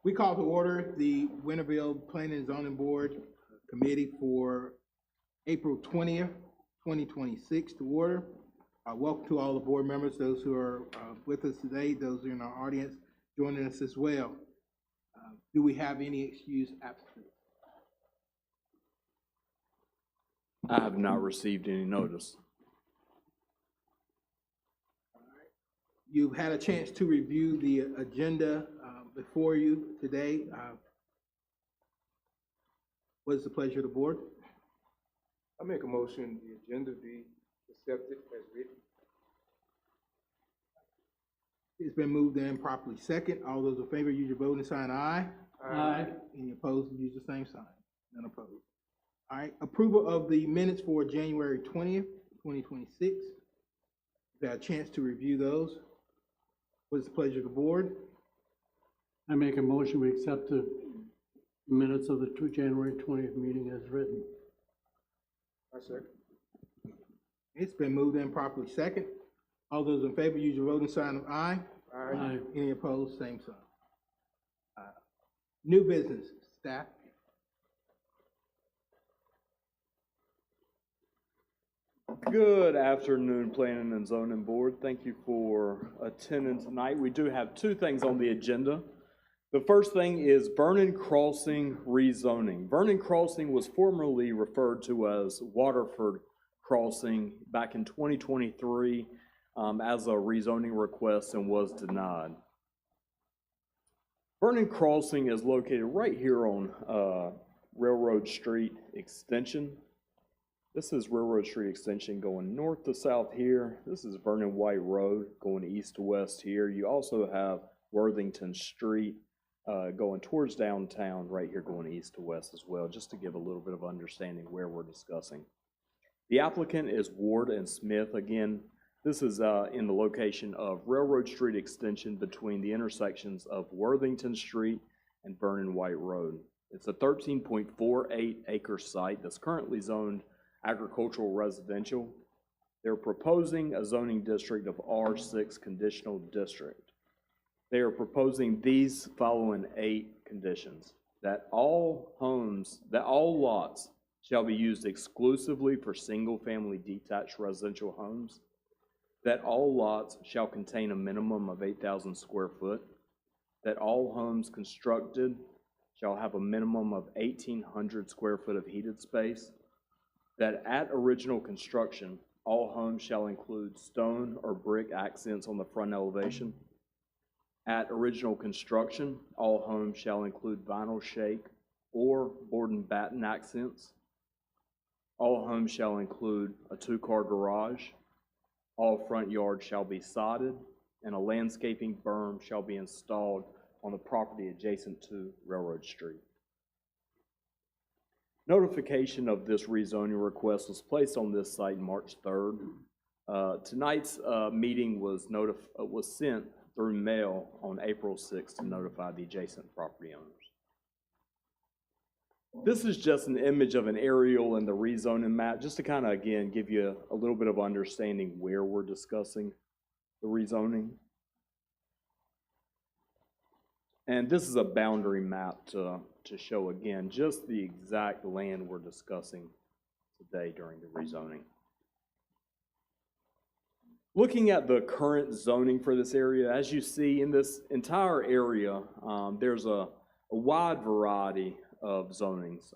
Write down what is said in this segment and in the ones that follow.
We call to order the Winterville Planning and Zoning Board Committee for April 20th, 2026 to order. Welcome to all the board members, those who are with us today, those who are in our audience joining us as well. Do we have any excused absence? I have not received any notice. You've had a chance to review the agenda before you today. What is the pleasure of the board? I make a motion the agenda be accepted as written. It's been moved and properly second. All those in favor, use your voting sign aye. Aye. Any opposed, use the same sign. None opposed. All right, approval of the minutes for January 20th, 2026. You've had a chance to review those. What is the pleasure of the board? I make a motion, we accept the minutes of the January 20th meeting as written. I second. It's been moved and properly second. All those in favor, use your voting sign of aye. Aye. Any opposed, same sign. New business, staff. Good afternoon, Planning and Zoning Board. Thank you for attending tonight. We do have two things on the agenda. The first thing is Vernon Crossing rezoning. Vernon Crossing was formerly referred to as Waterford Crossing back in 2023 as a rezoning request and was denied. Vernon Crossing is located right here on Railroad Street Extension. This is Railroad Street Extension going north to south here. This is Vernon White Road going east to west here. You also have Worthington Street going towards downtown right here going east to west as well, just to give a little bit of understanding where we're discussing. The applicant is Ward and Smith. Again, this is in the location of Railroad Street Extension between the intersections of Worthington Street and Vernon White Road. It's a 13.48 acre site that's currently zoned agricultural residential. They're proposing a zoning district of R6 conditional district. They are proposing these following 8 conditions: that all lots shall be used exclusively for single-family detached residential homes, that all lots shall contain a minimum of 8,000 square foot, that all homes constructed shall have a minimum of 1,800 square foot of heated space, that at original construction, all homes shall include stone or brick accents on the front elevation. At original construction, all homes shall include vinyl shake or board and batten accents. All homes shall include a 2-car garage. All front yards shall be sodded, and a landscaping berm shall be installed on the property adjacent to Railroad Street. Notification of this rezoning request was placed on this site March 3rd. Tonight's meeting was sent through mail on April 6th to notify the adjacent property owners. This is just an image of an aerial and the rezoning map, just to kind of, again, give you a little bit of understanding where we're discussing the rezoning. And this is a boundary map to show, again, just the exact land we're discussing today during the rezoning. Looking at the current zoning for this area, as you see in this entire area, there's a wide variety of zonings.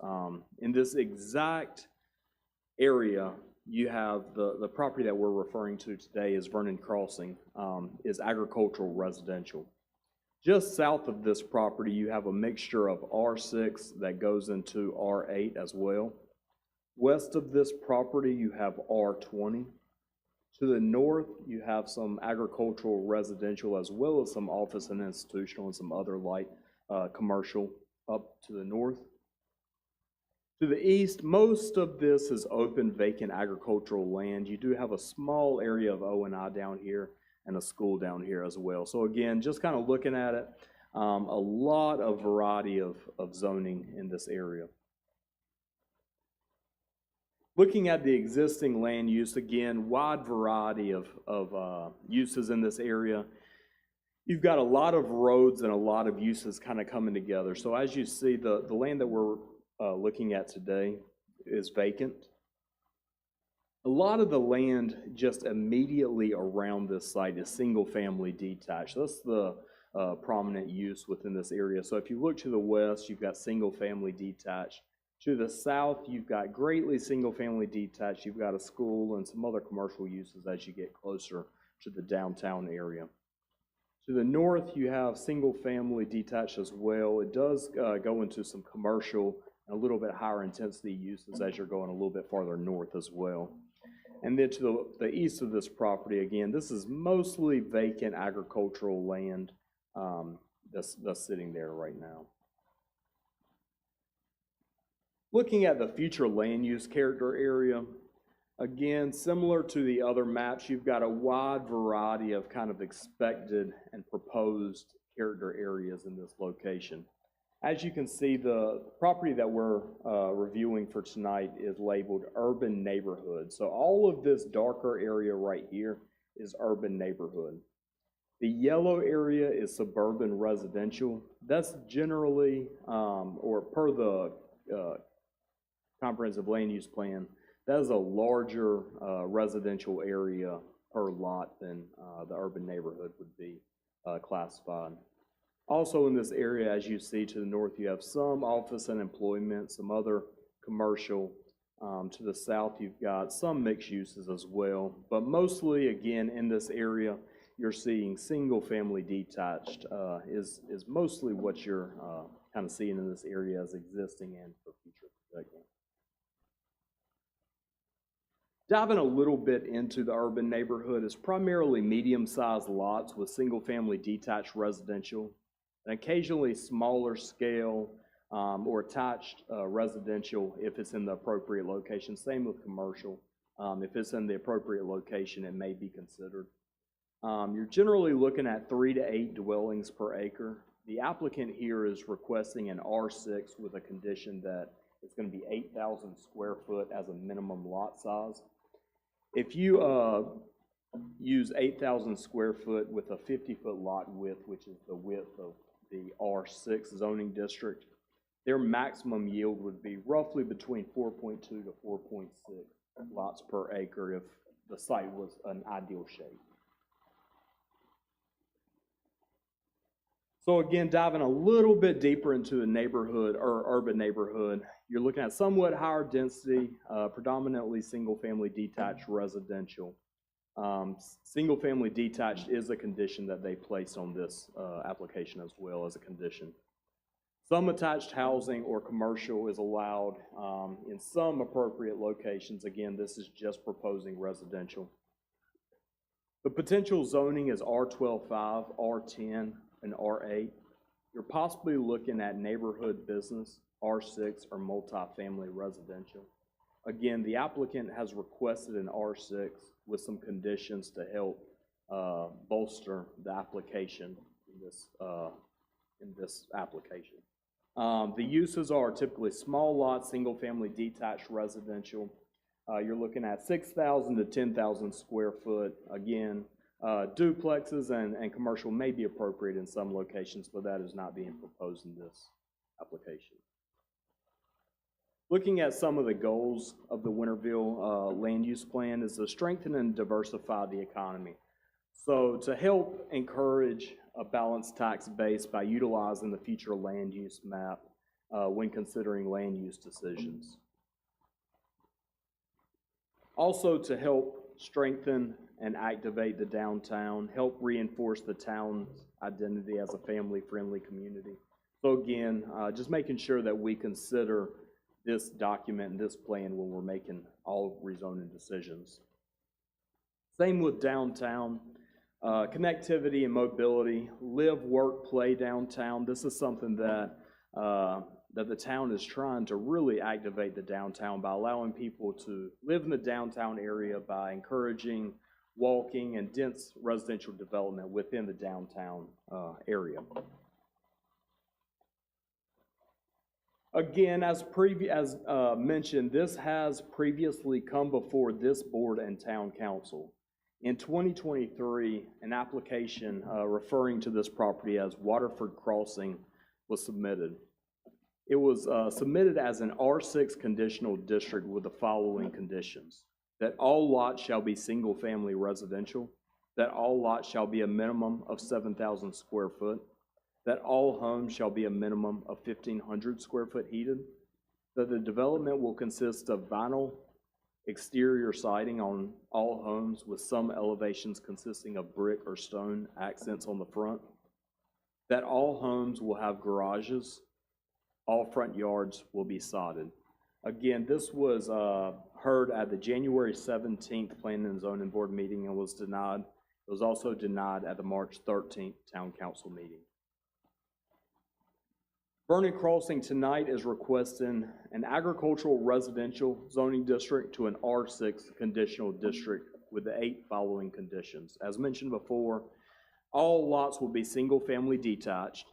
In this exact area, you have the property that we're referring to today is Vernon Crossing, is agricultural residential. Just south of this property, you have a mixture of R6 that goes into R8 as well. West of this property, you have R20. To the north, you have some agricultural residential as well as some office and institutional and some other light commercial up to the north. To the east, most of this is open, vacant agricultural land. You do have a small area of O&I down here and a school down here as well. So again, just kind of looking at it, a lot of variety of zoning in this area. Looking at the existing land use, again, wide variety of uses in this area. you've got a lot of roads and a lot of uses kind of coming together. So as you see, the land that we're looking at today is vacant. A lot of the land just immediately around this site is single-family detached. That's the prominent use within this area. So if you look to the west, you've got single-family detached. To the south, you've got greatly single-family detached. You've got a school and some other commercial uses as you get closer to the downtown area. To the north, you have single-family detached as well. It does go into some commercial and a little bit higher intensity uses as you're going a little bit farther north as well. And then to the east of this property, again, this is mostly vacant agricultural land that's sitting there right now. Looking at the future land use character area, again, similar to the other maps, you've got a wide variety of kind of expected and proposed character areas in this location. As you can see, the property that we're reviewing for tonight is labeled urban neighborhood. So all of this darker area right here is urban neighborhood. The yellow area is suburban residential. That's generally, or per the comprehensive land use plan, that is a larger residential area per lot than the urban neighborhood would be classified. Also in this area, as you see to the north, you have some office and employment, some other commercial. To the south, you've got some mixed uses as well. But mostly, again, in this area, you're seeing single-family detached is mostly what you're kind of seeing in this area as existing and for future projecting. Diving a little bit into the urban neighborhood, is primarily medium-sized lots with single-family detached residential, and occasionally smaller scale or attached residential if it's in the appropriate location. Same with commercial. If it's in the appropriate location, it may be considered. You're generally looking at 3 to 8 dwellings per acre. The applicant here is requesting an R6 with a condition that it's going to be 8,000 square foot as a minimum lot size. If you use 8,000 square foot with a 50-foot lot width, which is the width of the R6 zoning district, their maximum yield would be roughly between 4.2 to 4.6 lots per acre if the site was an ideal shape. So again, diving a little bit deeper into the neighborhood or urban neighborhood, you're looking at somewhat higher density, predominantly single-family detached residential. Single-family detached is a condition that they placed on this application as well as a condition. Some attached housing or commercial is allowed in some appropriate locations. Again, this is just proposing residential. The potential zoning is R12.5, R10, and R8. You're possibly looking at neighborhood business, R6, or multifamily residential. Again, the applicant has requested an R6 with some conditions to help bolster the application in this application. The uses are typically small lots, single-family detached residential. You're looking at 6,000 to 10,000 square foot. Again, duplexes and commercial may be appropriate in some locations, but that is not being proposed in this application. Looking at some of the goals of the Winterville land use plan is to strengthen and diversify the economy. So to help encourage a balanced tax base by utilizing the future land use map when considering land use decisions. Also to help strengthen and activate the downtown, help reinforce the town's identity as a family-friendly community. So again, just making sure that we consider this document and this plan when we're making all rezoning decisions. Same with downtown, connectivity and mobility, live, work, play downtown. This is something that that the town is trying to really activate the downtown by allowing people to live in the downtown area by encouraging walking and dense residential development within the downtown area. Again, as mentioned, this has previously come before this board and town council. In 2023, an application referring to this property as Waterford Crossing was submitted. It was submitted as an R6 conditional district with the following conditions: that all lots shall be single-family residential, that all lots shall be a minimum of 7,000 square foot, that all homes shall be a minimum of 1,500 square foot heated, that the development will consist of vinyl exterior siding on all homes with some elevations consisting of brick or stone accents on the front, that all homes will have garages, all front yards will be sodded. Again, this was heard at the January 17th Planning and Zoning Board meeting and was denied. It was also denied at the March 13th Town Council meeting. Vernon Crossing tonight is requesting an agricultural residential zoning district to an R6 conditional district with the 8 following conditions. As mentioned before, all lots will be single-family detached,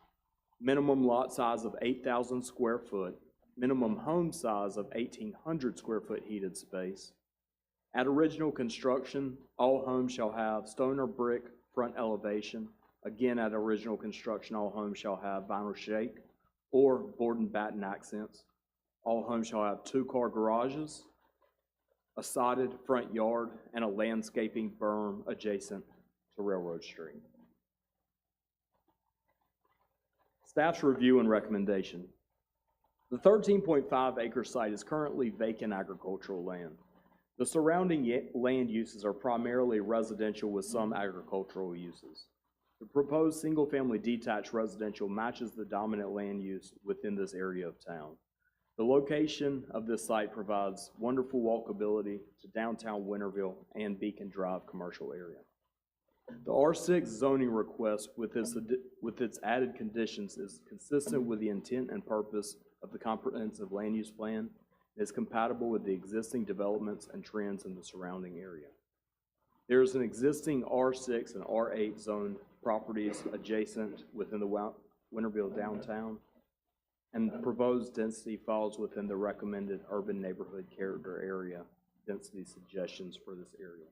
minimum lot size of 8,000 square foot, minimum home size of 1,800 square foot heated space. At original construction, all homes shall have stone or brick front elevation. Again, at original construction, all homes shall have vinyl shake or board and batten accents. All homes shall have 2-car garages, a sodded front yard, and a landscaping berm adjacent to Railroad Street. Staff's review and recommendation. The 13.5 acre site is currently vacant agricultural land. The surrounding land uses are primarily residential with some agricultural uses. The proposed single-family detached residential matches the dominant land use within this area of town. The location of this site provides wonderful walkability to downtown Winterville and Beacon Drive commercial area. The R6 zoning request with its added conditions is consistent with the intent and purpose of the comprehensive land use plan and is compatible with the existing developments and trends in the surrounding area. There is an existing R6 and R8 zone properties adjacent within the Winterville downtown, and the proposed density falls within the recommended urban neighborhood character area density suggestions for this area.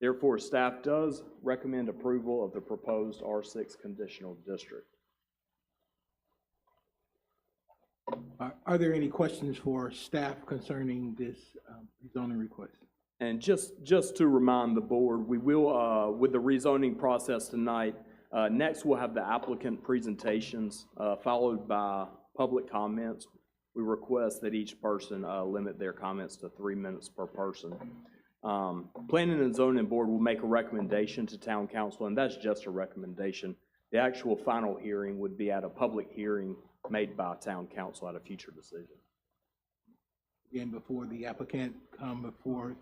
Therefore, staff does recommend approval of the proposed R6 conditional district. Are there any questions for staff concerning this zoning request? And just to remind the board, we will, with the rezoning process tonight, next we'll have the applicant presentations, followed by public comments. We request that each person limit their comments to 3 minutes per person. Planning and Zoning Board will make a recommendation to Town Council, and that's just a recommendation. The actual final hearing would be at a public hearing made by Town Council at a future decision. Again, before the applicant come before,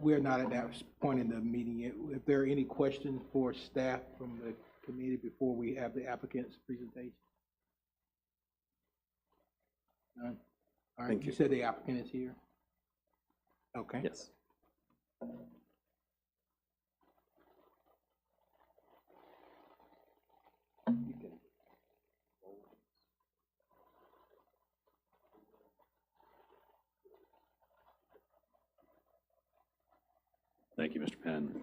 we're not at that point in the meeting yet. If there are any questions for staff from the committee before we have the applicant's presentation? None? All right, you said the applicant is here? Okay. Yes. Thank you, Mr. Penn.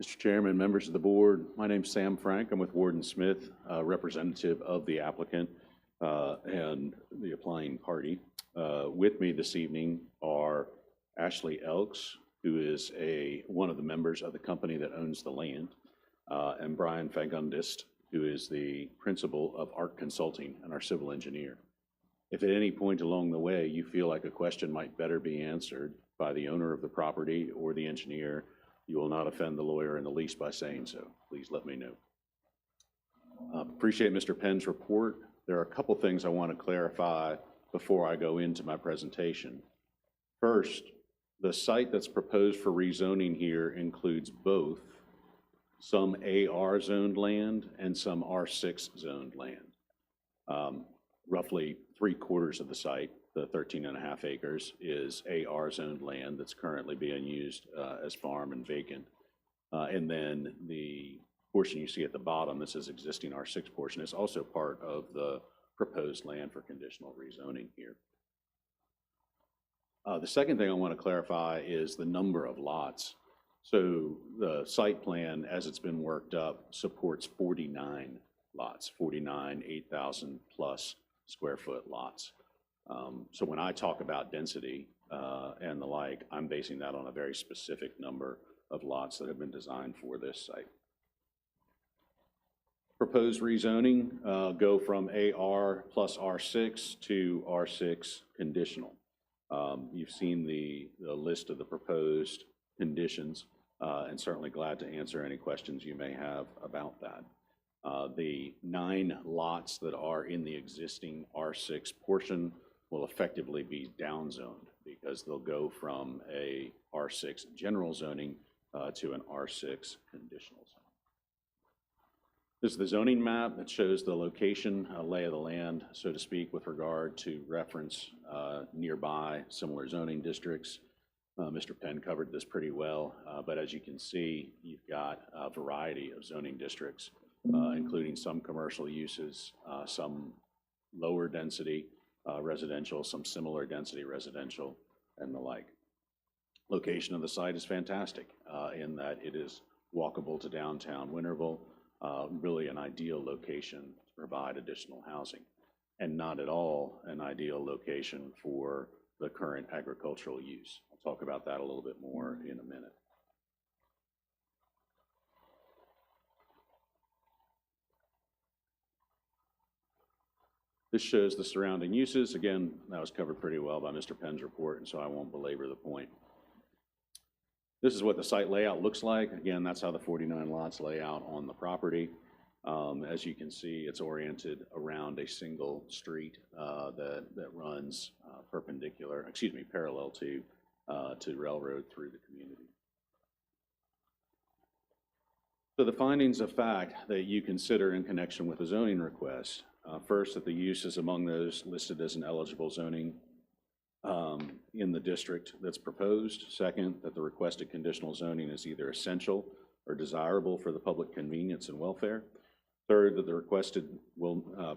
Mr. Chairman, members of the board, my name's Sam Frank. I'm with Warden Smith, representative of the applicant and the applying party. With me this evening are Ashley Elks, who is one of the members of the company that owns the land, and Brian Fagundist, who is the principal of ARC Consulting and our civil engineer. If at any point along the way you feel like a question might better be answered by the owner of the property or the engineer, you will not offend the lawyer in the least by saying so. Please let me know. Appreciate Mr. Penn's report. There are a couple things I want to clarify before I go into my presentation. First, the site that's proposed for rezoning here includes both some AR zoned land and some R6 zoned land. Roughly 3/4 of the site, the 13.5 acres, is AR zoned land that's currently being used as farm and vacant. And then the portion you see at the bottom, this is existing R6 portion, is also part of the proposed land for conditional rezoning here. The second thing I want to clarify is the number of lots. So the site plan, as it's been worked up, supports 49 lots, 49 8,000 plus square foot lots. So when I talk about density and the like, I'm basing that on a very specific number of lots that have been designed for this site. Proposed rezoning go from AR plus R6 to R6 conditional. You've seen the list of the proposed conditions, and certainly glad to answer any questions you may have about that. The 9 lots that are in the existing R6 portion will effectively be downzoned because they'll go from a R6 general zoning to an R6 conditional zone. This is the zoning map that shows the location, lay of the land, so to speak, with regard to reference nearby similar zoning districts. Mr. Penn covered this pretty well, but as you can see, you've got a variety of zoning districts, including some commercial uses, some lower density residential, some similar density residential, and the like. Location of the site is fantastic in that it is walkable to downtown Winterville, really an ideal location to provide additional housing, and not at all an ideal location for the current agricultural use. I'll talk about that a little bit more in a minute. This shows the surrounding uses. Again, that was covered pretty well by Mr. Penn's report, and so I won't belabor the point. This is what the site layout looks like. Again, that's how the 49 lots lay out on the property. As you can see, it's oriented around a single street that runs parallel to railroad through the community. So the findings of fact that you consider in connection with the zoning request, first, that the use is among those listed as an eligible zoning in the district that's proposed. Second, that the requested conditional zoning is either essential or desirable for the public convenience and welfare. Third, that the requested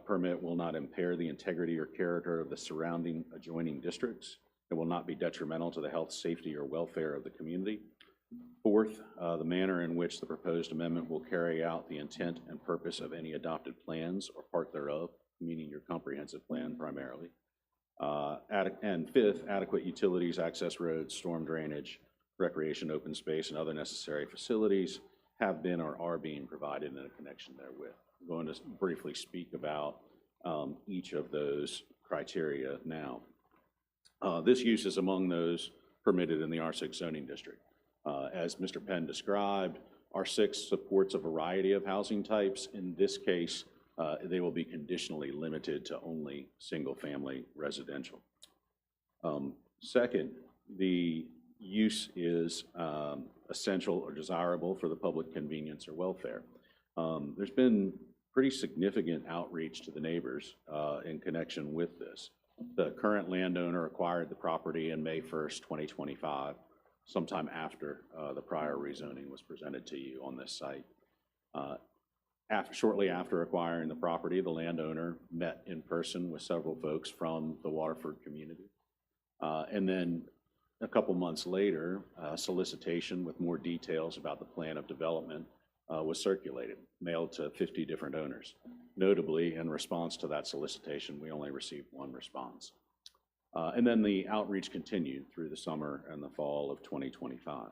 permit will not impair the integrity or character of the surrounding adjoining districts. It will not be detrimental to the health, safety, or welfare of the community. Fourth, the manner in which the proposed amendment will carry out the intent and purpose of any adopted plans or part thereof, meaning your comprehensive plan primarily. And fifth, adequate utilities, access roads, storm drainage, recreation, open space, and other necessary facilities have been or are being provided in a connection therewith. I'm going to briefly speak about each of those criteria now. This use is among those permitted in the R6 zoning district. As Mr. Penn described, R6 supports a variety of housing types. In this case, they will be conditionally limited to only single-family residential. Second, the use is essential or desirable for the public convenience or welfare. There's been pretty significant outreach to the neighbors in connection with this. The current landowner acquired the property in May 1st, 2025, sometime after the prior rezoning was presented to you on this site. Shortly after acquiring the property, the landowner met in person with several folks from the Waterford community. And then a couple months later, a solicitation with more details about the plan of development was circulated, mailed to 50 different owners. Notably, in response to that solicitation, we only received one response. And then the outreach continued through the summer and the fall of 2025.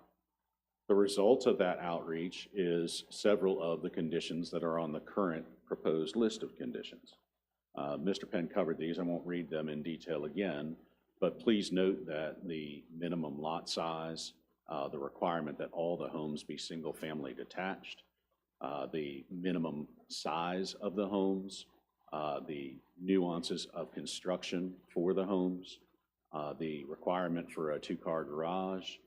The result of that outreach is several of the conditions that are on the current proposed list of conditions. Mr. Penn covered these. I won't read them in detail again, but please note that the minimum lot size, the requirement that all the homes be single-family detached, the minimum size of the homes, the nuances of construction for the homes, the requirement for a 2-car garage,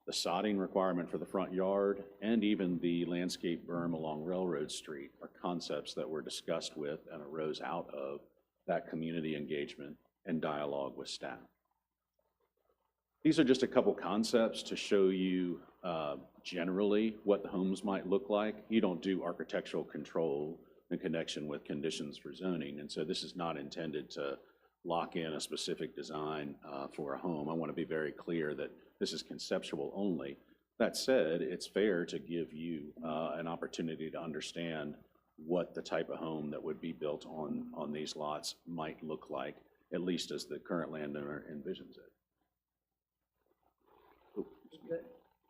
the sodding requirement for the front yard, and even the landscape berm along Railroad Street are concepts that were discussed with and arose out of that community engagement and dialogue with staff. These are just a couple concepts to show you generally what the homes might look like. You don't do architectural control in connection with conditions for zoning, and so this is not intended to lock in a specific design for a home. I want to be very clear that this is conceptual only. That said, it's fair to give you an opportunity to understand what the type of home that would be built on these lots might look like, at least as the current landowner envisions it. Oh,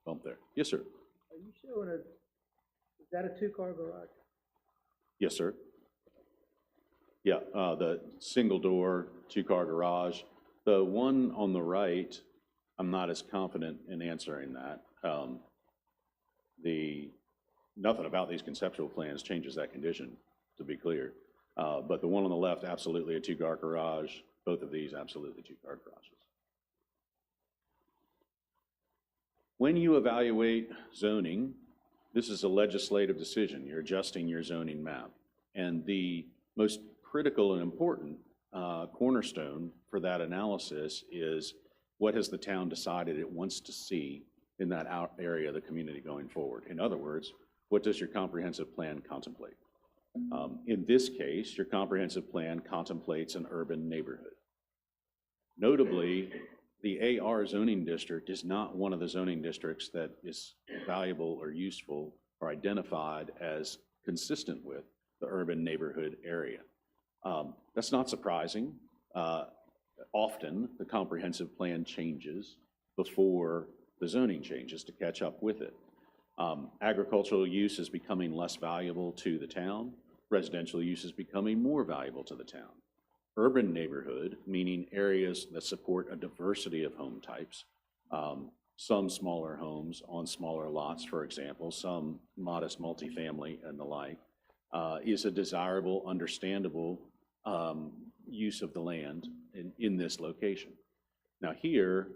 bump there. Yes, sir. Are you showing is that a two-car garage? Yes, sir. Yeah, the single door, two-car garage. The one on the right, I'm not as confident in answering that. Nothing about these conceptual plans changes that condition, to be clear. But the one on the left, absolutely a two-car garage. Both of these, absolutely two-car garages. When you evaluate zoning, this is a legislative decision. You're adjusting your zoning map. And the most critical and important cornerstone for that analysis is what has the town decided it wants to see in that area of the community going forward. In other words, what does your comprehensive plan contemplate? In this case, your comprehensive plan contemplates an urban neighborhood. Notably, the AR zoning district is not one of the zoning districts that is valuable or useful or identified as consistent with the urban neighborhood area. That's not surprising. Often, the comprehensive plan changes before the zoning changes to catch up with it. Agricultural use is becoming less valuable to the town. Residential use is becoming more valuable to the town. Urban neighborhood, meaning areas that support a diversity of home types, some smaller homes on smaller lots, for example, some modest multifamily and the like, is a desirable, understandable use of the land in this location. Now here,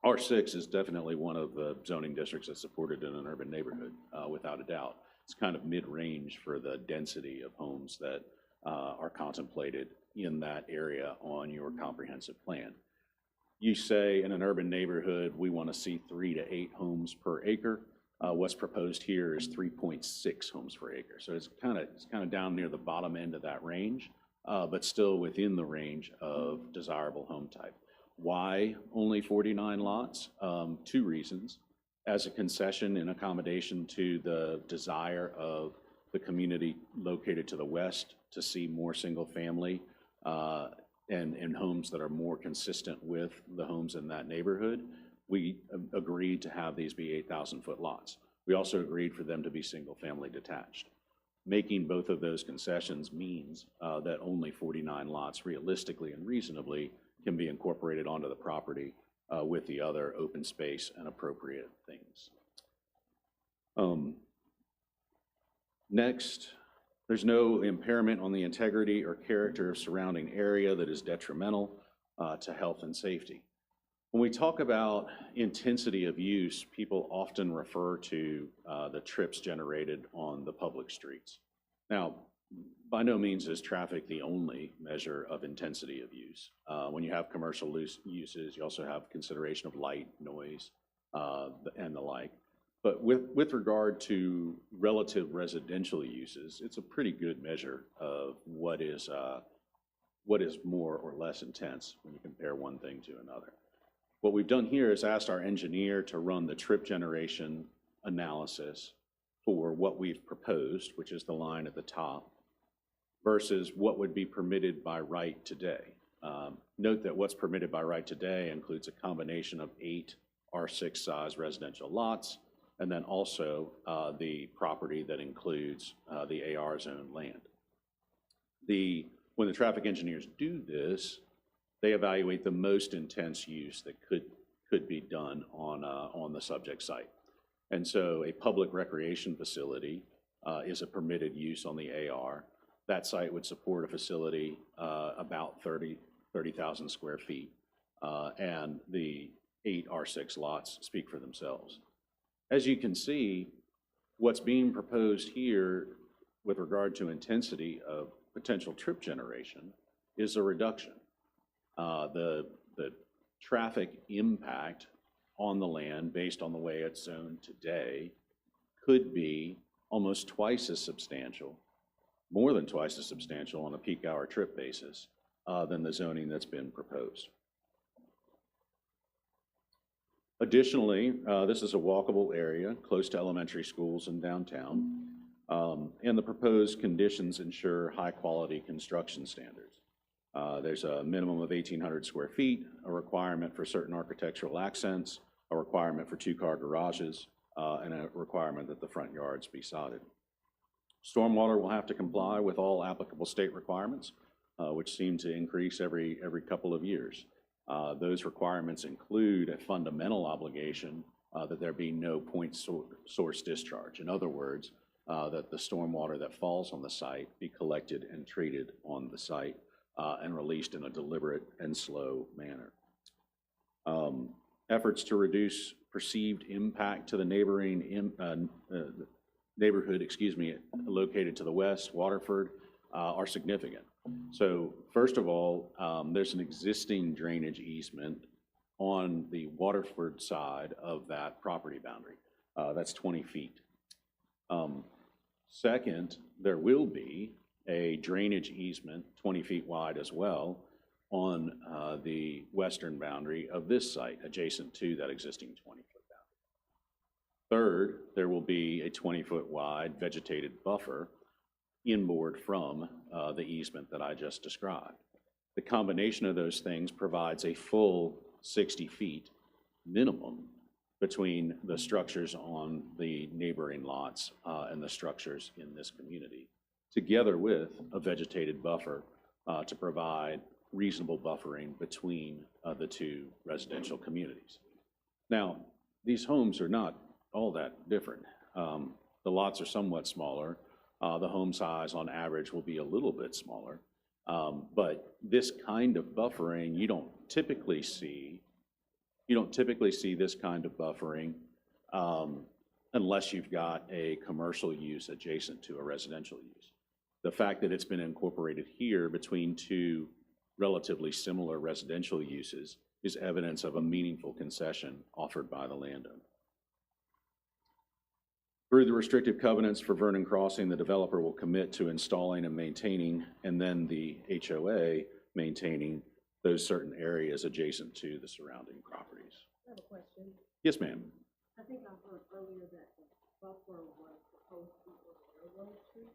R6 is definitely one of the zoning districts that's supported in an urban neighborhood, without a doubt. It's kind of mid-range for the density of homes that are contemplated in that area on your comprehensive plan. You say in an urban neighborhood, we want to see 3 to 8 homes per acre. What's proposed here is 3.6 homes per acre. So it's kind of down near the bottom end of that range, but still within the range of desirable home type. Why only 49 lots? 2 reasons. As a concession in accommodation to the desire of the community located to the west to see more single family and homes that are more consistent with the homes in that neighborhood, we agreed to have these be 8,000-foot lots. We also agreed for them to be single family detached. Making both of those concessions means that only 49 lots realistically and reasonably can be incorporated onto the property with the other open space and appropriate things. Next, there's no impairment on the integrity or character of surrounding area that is detrimental to health and safety. When we talk about intensity of use, people often refer to the trips generated on the public streets. Now, by no means is traffic the only measure of intensity of use. When you have commercial uses, you also have consideration of light, noise, and the like. But with regard to relative residential uses, it's a pretty good measure of what is more or less intense when you compare one thing to another. What we've done here is asked our engineer to run the trip generation analysis for what we've proposed, which is the line at the top, versus what would be permitted by right today. Note that what's permitted by right today includes a combination of 8 R6 size residential lots, and then also the property that includes the AR zone land. When the traffic engineers do this, they evaluate the most intense use that could be done on the subject site. And so a public recreation facility is a permitted use on the AR. That site would support a facility about 30,000 square feet, and the 8 R6 lots speak for themselves. As you can see, what's being proposed here with regard to intensity of potential trip generation is a reduction. The traffic impact on the land based on the way it's zoned today could be almost twice as substantial, more than twice as substantial on a peak hour trip basis than the zoning that's been proposed. Additionally, this is a walkable area close to elementary schools in downtown, and the proposed conditions ensure high-quality construction standards. There's a minimum of 1,800 square feet, a requirement for certain architectural accents, a requirement for two-car garages, and a requirement that the front yards be sodded. Stormwater will have to comply with all applicable state requirements, which seem to increase every couple of years. Those requirements include a fundamental obligation that there be no point source discharge. In other words, that the stormwater that falls on the site be collected and treated on the site and released in a deliberate and slow manner. Efforts to reduce perceived impact to the neighboring neighborhood, located to the west, Waterford, are significant. So first of all, there's an existing drainage easement on the Waterford side of that property boundary. That's 20 feet. Second, there will be a drainage easement 20 feet wide as well on the western boundary of this site, adjacent to that existing 20-foot boundary. Third, there will be a 20-foot wide vegetated buffer inboard from the easement that I just described. The combination of those things provides a full 60 feet minimum between the structures on the neighboring lots and the structures in this community, together with a vegetated buffer to provide reasonable buffering between the two residential communities. Now, these homes are not all that different. The lots are somewhat smaller. The home size on average will be a little bit smaller. But this kind of buffering, you don't typically see this kind of buffering unless you've got a commercial use adjacent to a residential use. The fact that it's been incorporated here between two relatively similar residential uses is evidence of a meaningful concession offered by the landowner. Through the restrictive covenants for Vernon Crossing, the developer will commit to installing and maintaining, and then the HOA maintaining those certain areas adjacent to the surrounding properties. I have a question. Yes, ma'am. I think I heard earlier that the buffer was supposed to be on Railroad Street.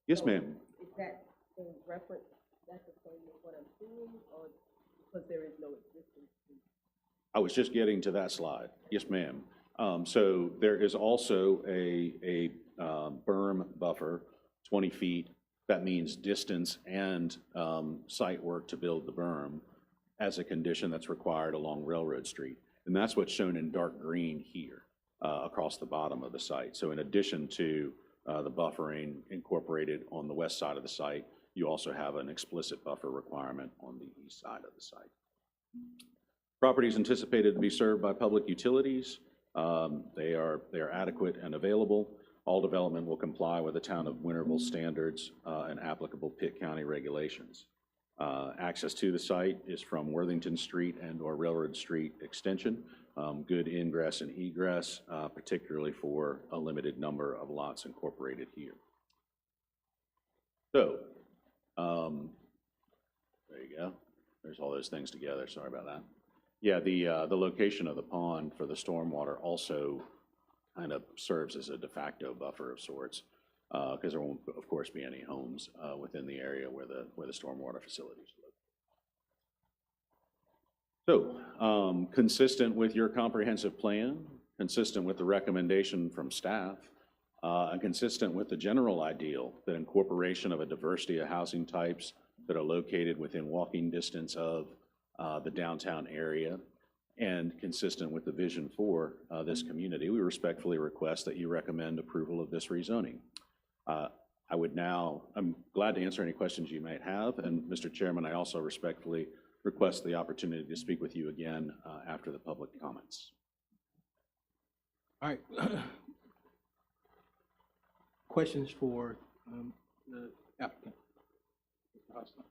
Yes, ma'am. Is that in reference, that's the same as what I'm seeing, or because there is no existing street? I was just getting to that slide. Yes, ma'am. So there is also a berm buffer, 20 feet. That means distance and site work to build the berm as a condition that's required along Railroad Street. And that's what's shown in dark green here across the bottom of the site. So in addition to the buffering incorporated on the west side of the site, you also have an explicit buffer requirement on the east side of the site. Property is anticipated to be served by public utilities. They are adequate and available. All development will comply with the town of Winterville standards and applicable Pitt County regulations. Access to the site is from Worthington Street and or Railroad Street extension. Good ingress and egress, particularly for a limited number of lots incorporated here. So, there you go. There's all those things together. Sorry about that. Yeah, the location of the pond for the stormwater also kind of serves as a de facto buffer of sorts, because there won't, of course, be any homes within the area where the stormwater facilities live. So, consistent with your comprehensive plan, consistent with the recommendation from staff, and consistent with the general ideal that incorporation of a diversity of housing types that are located within walking distance of the downtown area, and consistent with the vision for this community, we respectfully request that you recommend approval of this rezoning. I'm glad to answer any questions you might have, and Mr. Chairman, I also respectfully request the opportunity to speak with you again after the public comments. All right. Questions for the applicant? Mr. Hostler.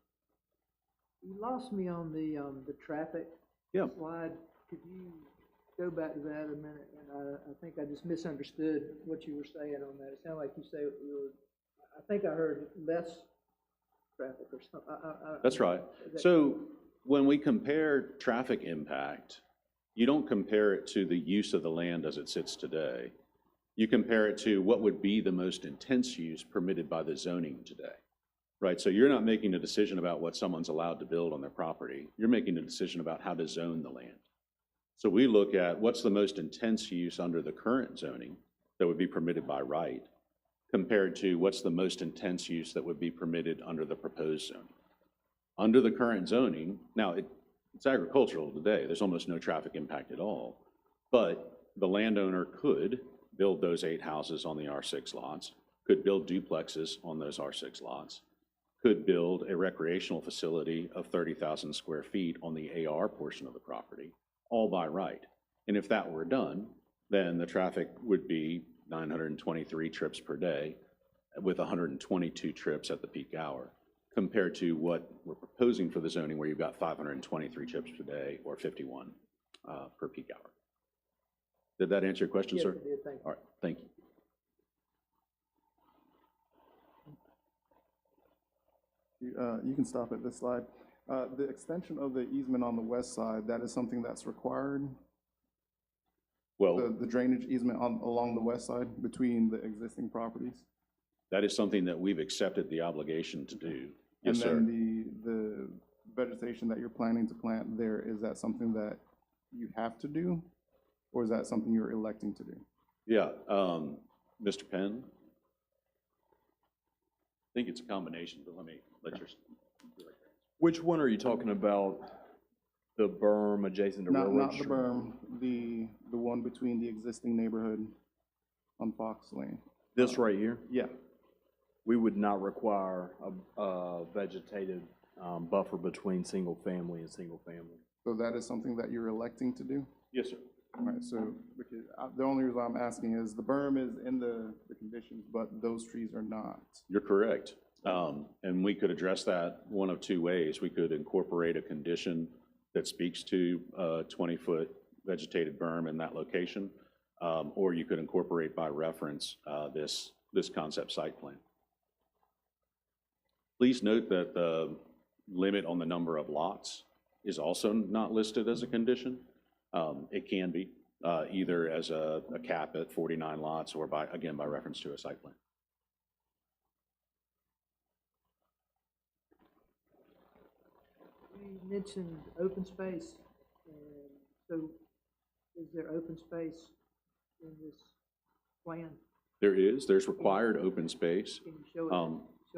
You lost me on the traffic Yeah. slide. Could you go back to that a minute? And I think I just misunderstood what you were saying on that. It sounded like you say I think I heard less traffic or something. That's right. So when we compare traffic impact, you don't compare it to the use of the land as it sits today. You compare it to what would be the most intense use permitted by the zoning today, right? So you're not making a decision about what someone's allowed to build on their property. You're making a decision about how to zone the land. So we look at what's the most intense use under the current zoning that would be permitted by right, compared to what's the most intense use that would be permitted under the proposed zoning. Under the current zoning, now it's agricultural today, there's almost no traffic impact at all, but the landowner could build those 8 houses on the R6 lots, could build duplexes on those R6 lots, could build a recreational facility of 30,000 square feet on the AR portion of the property, all by right. And if that were done, then the traffic would be 923 trips per day with 122 trips at the peak hour, compared to what we're proposing for the zoning where you've got 523 trips per day or 51 per peak hour. Did that answer your question, Yes, sir? it did, thank you. All right, thank you. You can stop at this slide. The extension of the easement on the west side, that is something that's required? Well, The drainage easement along the west side between the existing properties? that is something that we've accepted the obligation to do. Yes, sir. And then the vegetation that you're planning to plant there, is that something that you have to do? Or is that something you're electing to do? Yeah, Mr. Penn? I think it's a combination, but let your. Which one are you talking about? The berm adjacent to Railroad Not the Street? berm, the one between the existing neighborhood on Fox Lane. This right here? Yeah, We would not require a vegetated buffer between single family and single family. so that is something that you're electing to do? Yes, sir. All right, so because the only reason I'm asking is the berm is in the conditions, but those trees are not. You're correct. And we could address that one of 2 ways. We could incorporate a condition that speaks to a 20-foot vegetated berm in that location, or you could incorporate by reference this concept site plan. Please note that the limit on the number of lots is also not listed as a condition. It can be either as a cap at 49 lots or by reference to a site plan. You mentioned open space, and so is there open space in this plan? There's required open space. Can you show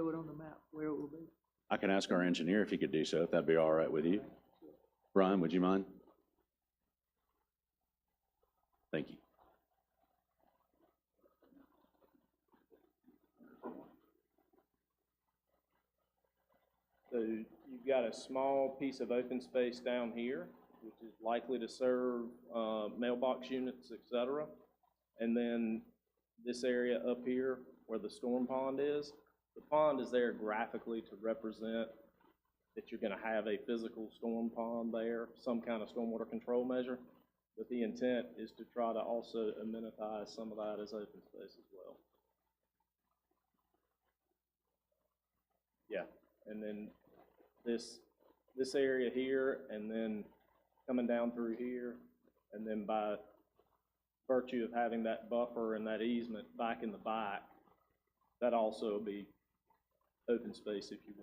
it on the map where it will be? I can ask our engineer if he could do so, if that'd be all right with you. Brian, would you mind? Thank you. So you've got a small piece of open space down here, which is likely to serve mailbox units, et cetera. And then this area up here where the storm pond is, the pond is there graphically to represent that you're gonna have a physical storm pond there, some kind of stormwater control measure. But the intent is to try to also amenitize some of that as open space as well. Yeah, and then this area here, and then coming down through here, and then by virtue of having that buffer and that easement back in the back, that also will be open space, if you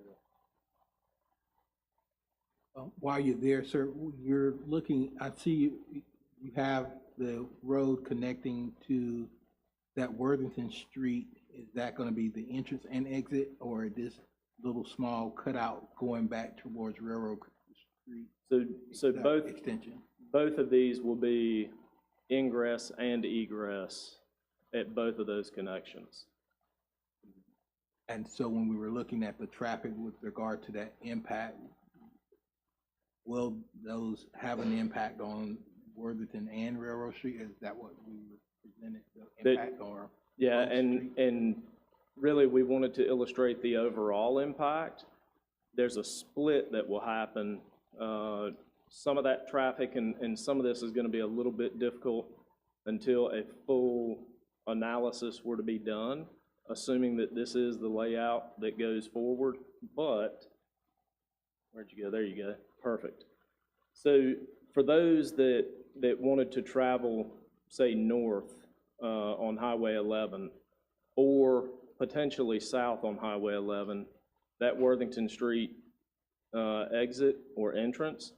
will. While you're there, sir, you're looking, I see you have the road connecting to that Worthington Street. Is that gonna be the entrance and exit, or this little small cutout going back towards Railroad Street? So both Extension. Both of these will be ingress and egress at both of those connections. And so when we were looking at the traffic with regard to that impact, will those have an impact on Worthington and Railroad Street? Is that what we were presented, the impact on? Yeah, both streets? and really we wanted to illustrate the overall impact. There's a split that will happen. Some of that traffic and some of this is going to be a little bit difficult until a full analysis were to be done. assuming that this is the layout that goes forward, but, where'd you go? There you go, perfect. So for those that wanted to travel, say, north on Highway 11, or potentially south on Highway 11, that Worthington Street exit or entrance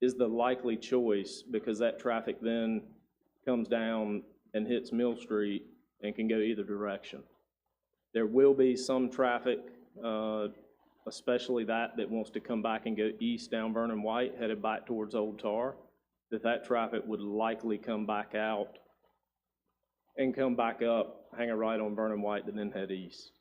is the likely choice, because that traffic then comes down and hits Mill Street and can go either direction. There will be some traffic, especially that wants to come back and go east down Vernon White, headed back towards Old Tar, that traffic would likely come back out and come back up, hang a right on Vernon White, and then head east.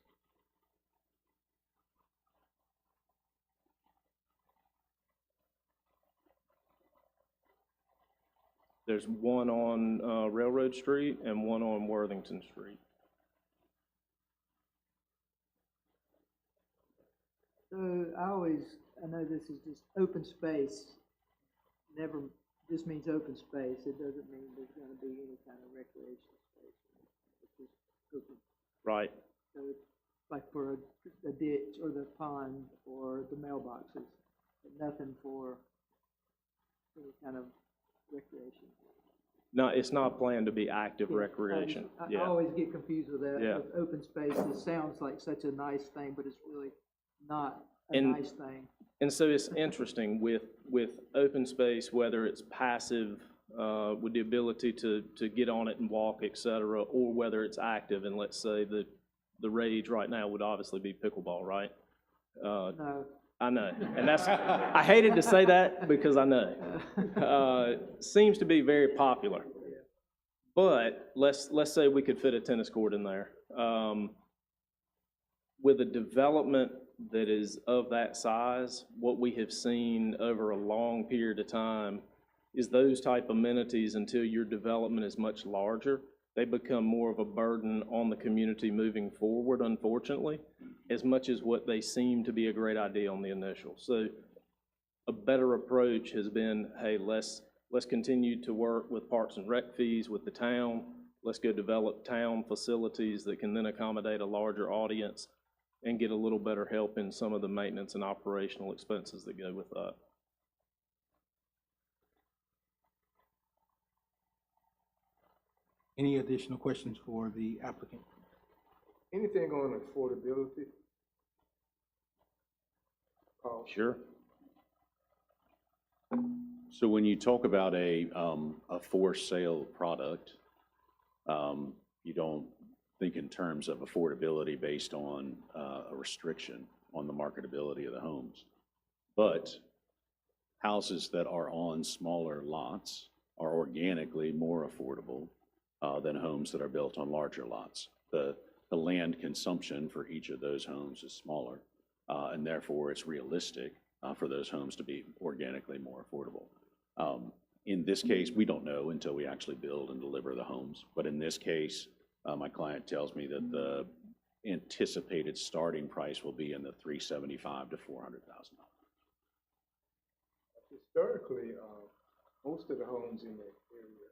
There's one on Railroad Street and one on Worthington Street. So I know this is just open space, never, this means open space, it doesn't mean there's gonna be any kind of recreation space. It's just open. Right. So it's like for a ditch or the pond or the mailboxes, but nothing for any kind of recreation. No, it's not planned to be active Yeah, recreation. I Yeah. always get confused with that, Yeah. with open space, it sounds like such a nice thing, but it's really not a And- nice thing. And so it's interesting with open space, whether it's passive, with the ability to get on it and walk, et cetera, or whether it's active, and let's say the rage right now would obviously be pickleball, right? No. I know, and I hated to say that because I know. Seems to be very popular. But let's say we could fit a tennis court in there. With a development that is of that size, what we have seen over a long period of time is those type amenities, until your development is much larger, they become more of a burden on the community moving forward, unfortunately, as much as what they seem to be a great idea on the initial. So a better approach has been, hey, let's continue to work with Parks and Rec fees with the town. Let's go develop town facilities that can then accommodate a larger audience and get a little better help in some of the maintenance and operational expenses that go with that. Any additional questions for the applicant? Anything on affordability? Sure. So when you talk about a for sale product, you don't think in terms of affordability based on a restriction on the marketability of the homes. But houses that are on smaller lots are organically more affordable than homes that are built on larger lots. The land consumption for each of those homes is smaller, and therefore it's realistic for those homes to be organically more affordable. In this case, we don't know until we actually build and deliver the homes. But in this case, my client tells me that the anticipated starting price will be in the $375,000 to $400,000. Historically, most of the homes in that area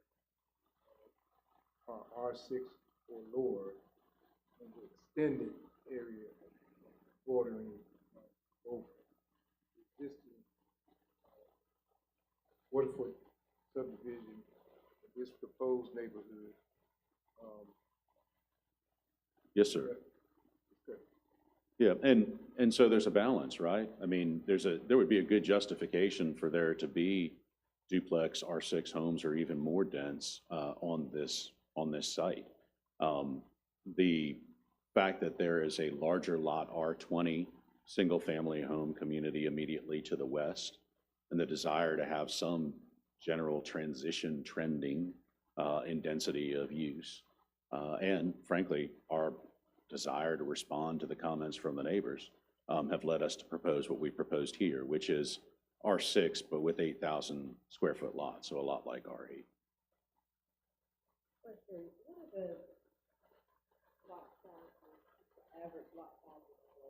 are R6 or lower, in the extended area bordering both existing waterfront subdivision and this proposed neighborhood. Yes, sir. Good. Yeah, and so there's a balance, right? I mean, there would be a good justification for there to be duplex R6 homes or even more dense on this site. The fact that there is a larger lot R20 single-family home community immediately to the west, and the desire to have some general transition trending in density of use, and frankly, our desire to respond to the comments from the neighbors have led us to propose what we proposed here, which is R6, but with 8,000 square foot lots, so a lot like R8. Question, what are the lot sizes, the average lot sizes for?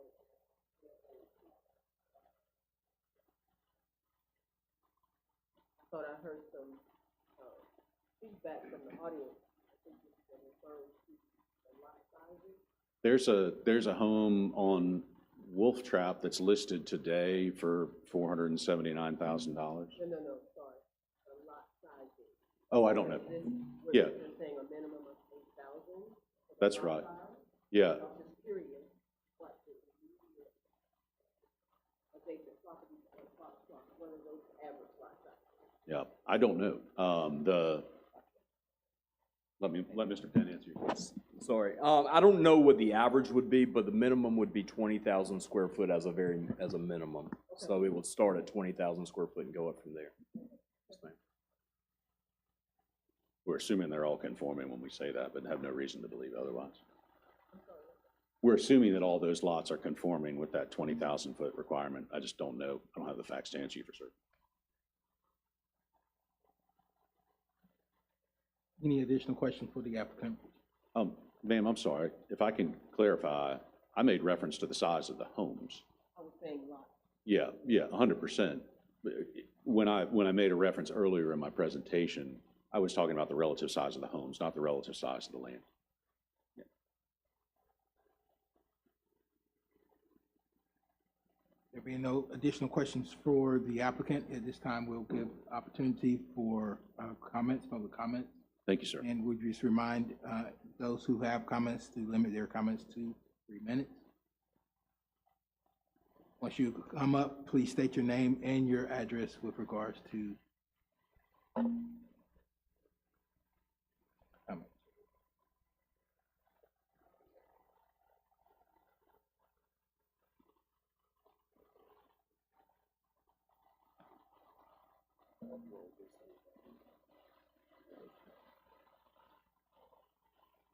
I thought I heard some, feedback from the audience. I think this is referring to the lot sizes. There's a home on Wolf Trap that's listed today for $479,000. No, sorry, the lot sizing. Oh, I don't know. This, Yeah. You're saying a minimum of 8,000? That's right. Yeah, I'm just curious, what the immediate adjacent properties are, what are those average lot sizes? yeah, I don't know. Let Mr. Penn answer your question. Sorry, I don't know what the average would be, but the minimum would be 20,000 square foot as a minimum. So it would start at 20,000 square foot and go up from there. Yes, ma'am. We're assuming they're all conforming when we say that, but have no reason to believe otherwise. We're assuming that all those lots are conforming with that 20,000 foot requirement. I just don't know. I don't have the facts to answer you for certain. Any additional questions for the applicant? Ma'am, I'm sorry. If I can clarify, I made reference to the size of the homes. I was saying lot. Yeah, 100%. When I made a reference earlier in my presentation, I was talking about the relative size of the homes, not the relative size of the land. Yeah. There being no additional questions for the applicant, at this time, we'll give opportunity for comments, public comments. Thank you, sir. And would you just remind those who have comments to limit their comments to 3 minutes? Once you come up, please state your name and your address with regards to comments.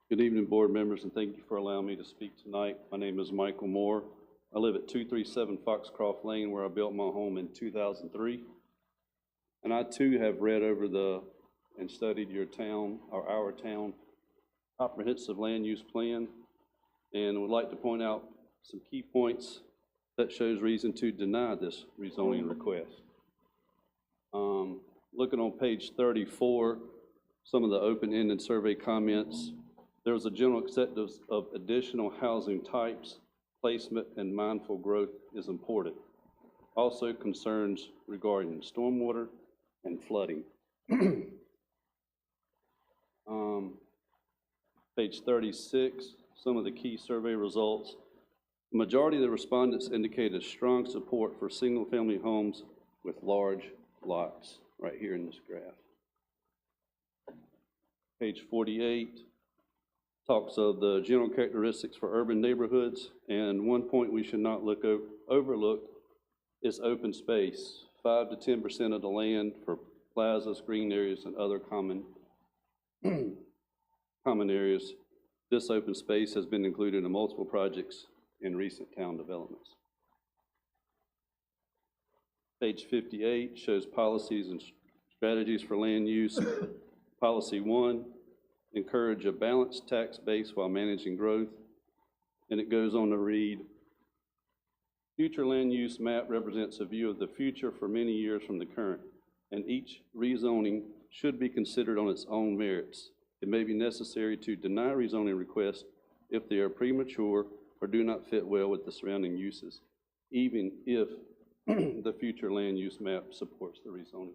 Good evening, board members, and thank you for allowing me to speak tonight. My name is Michael Moore. I live at 237 Foxcroft Lane, where I built my home in 2003. And I too have read over and studied your town, or our town, comprehensive land use plan, and would like to point out some key points that shows reason to deny this rezoning request. Looking on page 34, some of the open-ended survey comments, there was a general acceptance of additional housing types, placement, and mindful growth is important. Also concerns regarding stormwater and flooding. Page 36, some of the key survey results. The majority of the respondents indicated strong support for single-family homes with large lots, right here in this graph. Page 48 talks of the general characteristics for urban neighborhoods, and one point we should not overlook is open space. 5 to 10% of the land for plazas, green areas, and other common areas. This open space has been included in multiple projects in recent town developments. Page 58 shows policies and strategies for land use. Policy 1, encourage a balanced tax base while managing growth. And it goes on to read, future land use map represents a view of the future for many years from the current, and each rezoning should be considered on its own merits. It may be necessary to deny rezoning requests if they are premature or do not fit well with the surrounding uses, even if the future land use map supports the rezoning.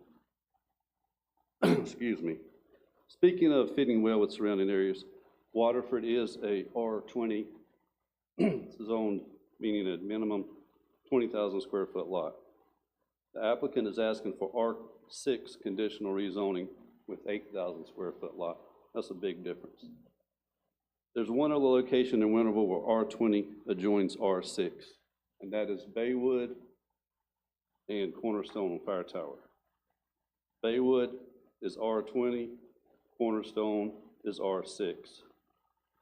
Excuse me. Speaking of fitting well with surrounding areas, Waterford is a R20 zoned, meaning a minimum 20,000 square foot lot. The applicant is asking for R6 conditional rezoning with 8,000 square foot lot. That's a big difference. There's one other location in Winterville where R20 adjoins R6, and that is Baywood and Cornerstone on Fire Tower. Baywood is R20, Cornerstone is R6.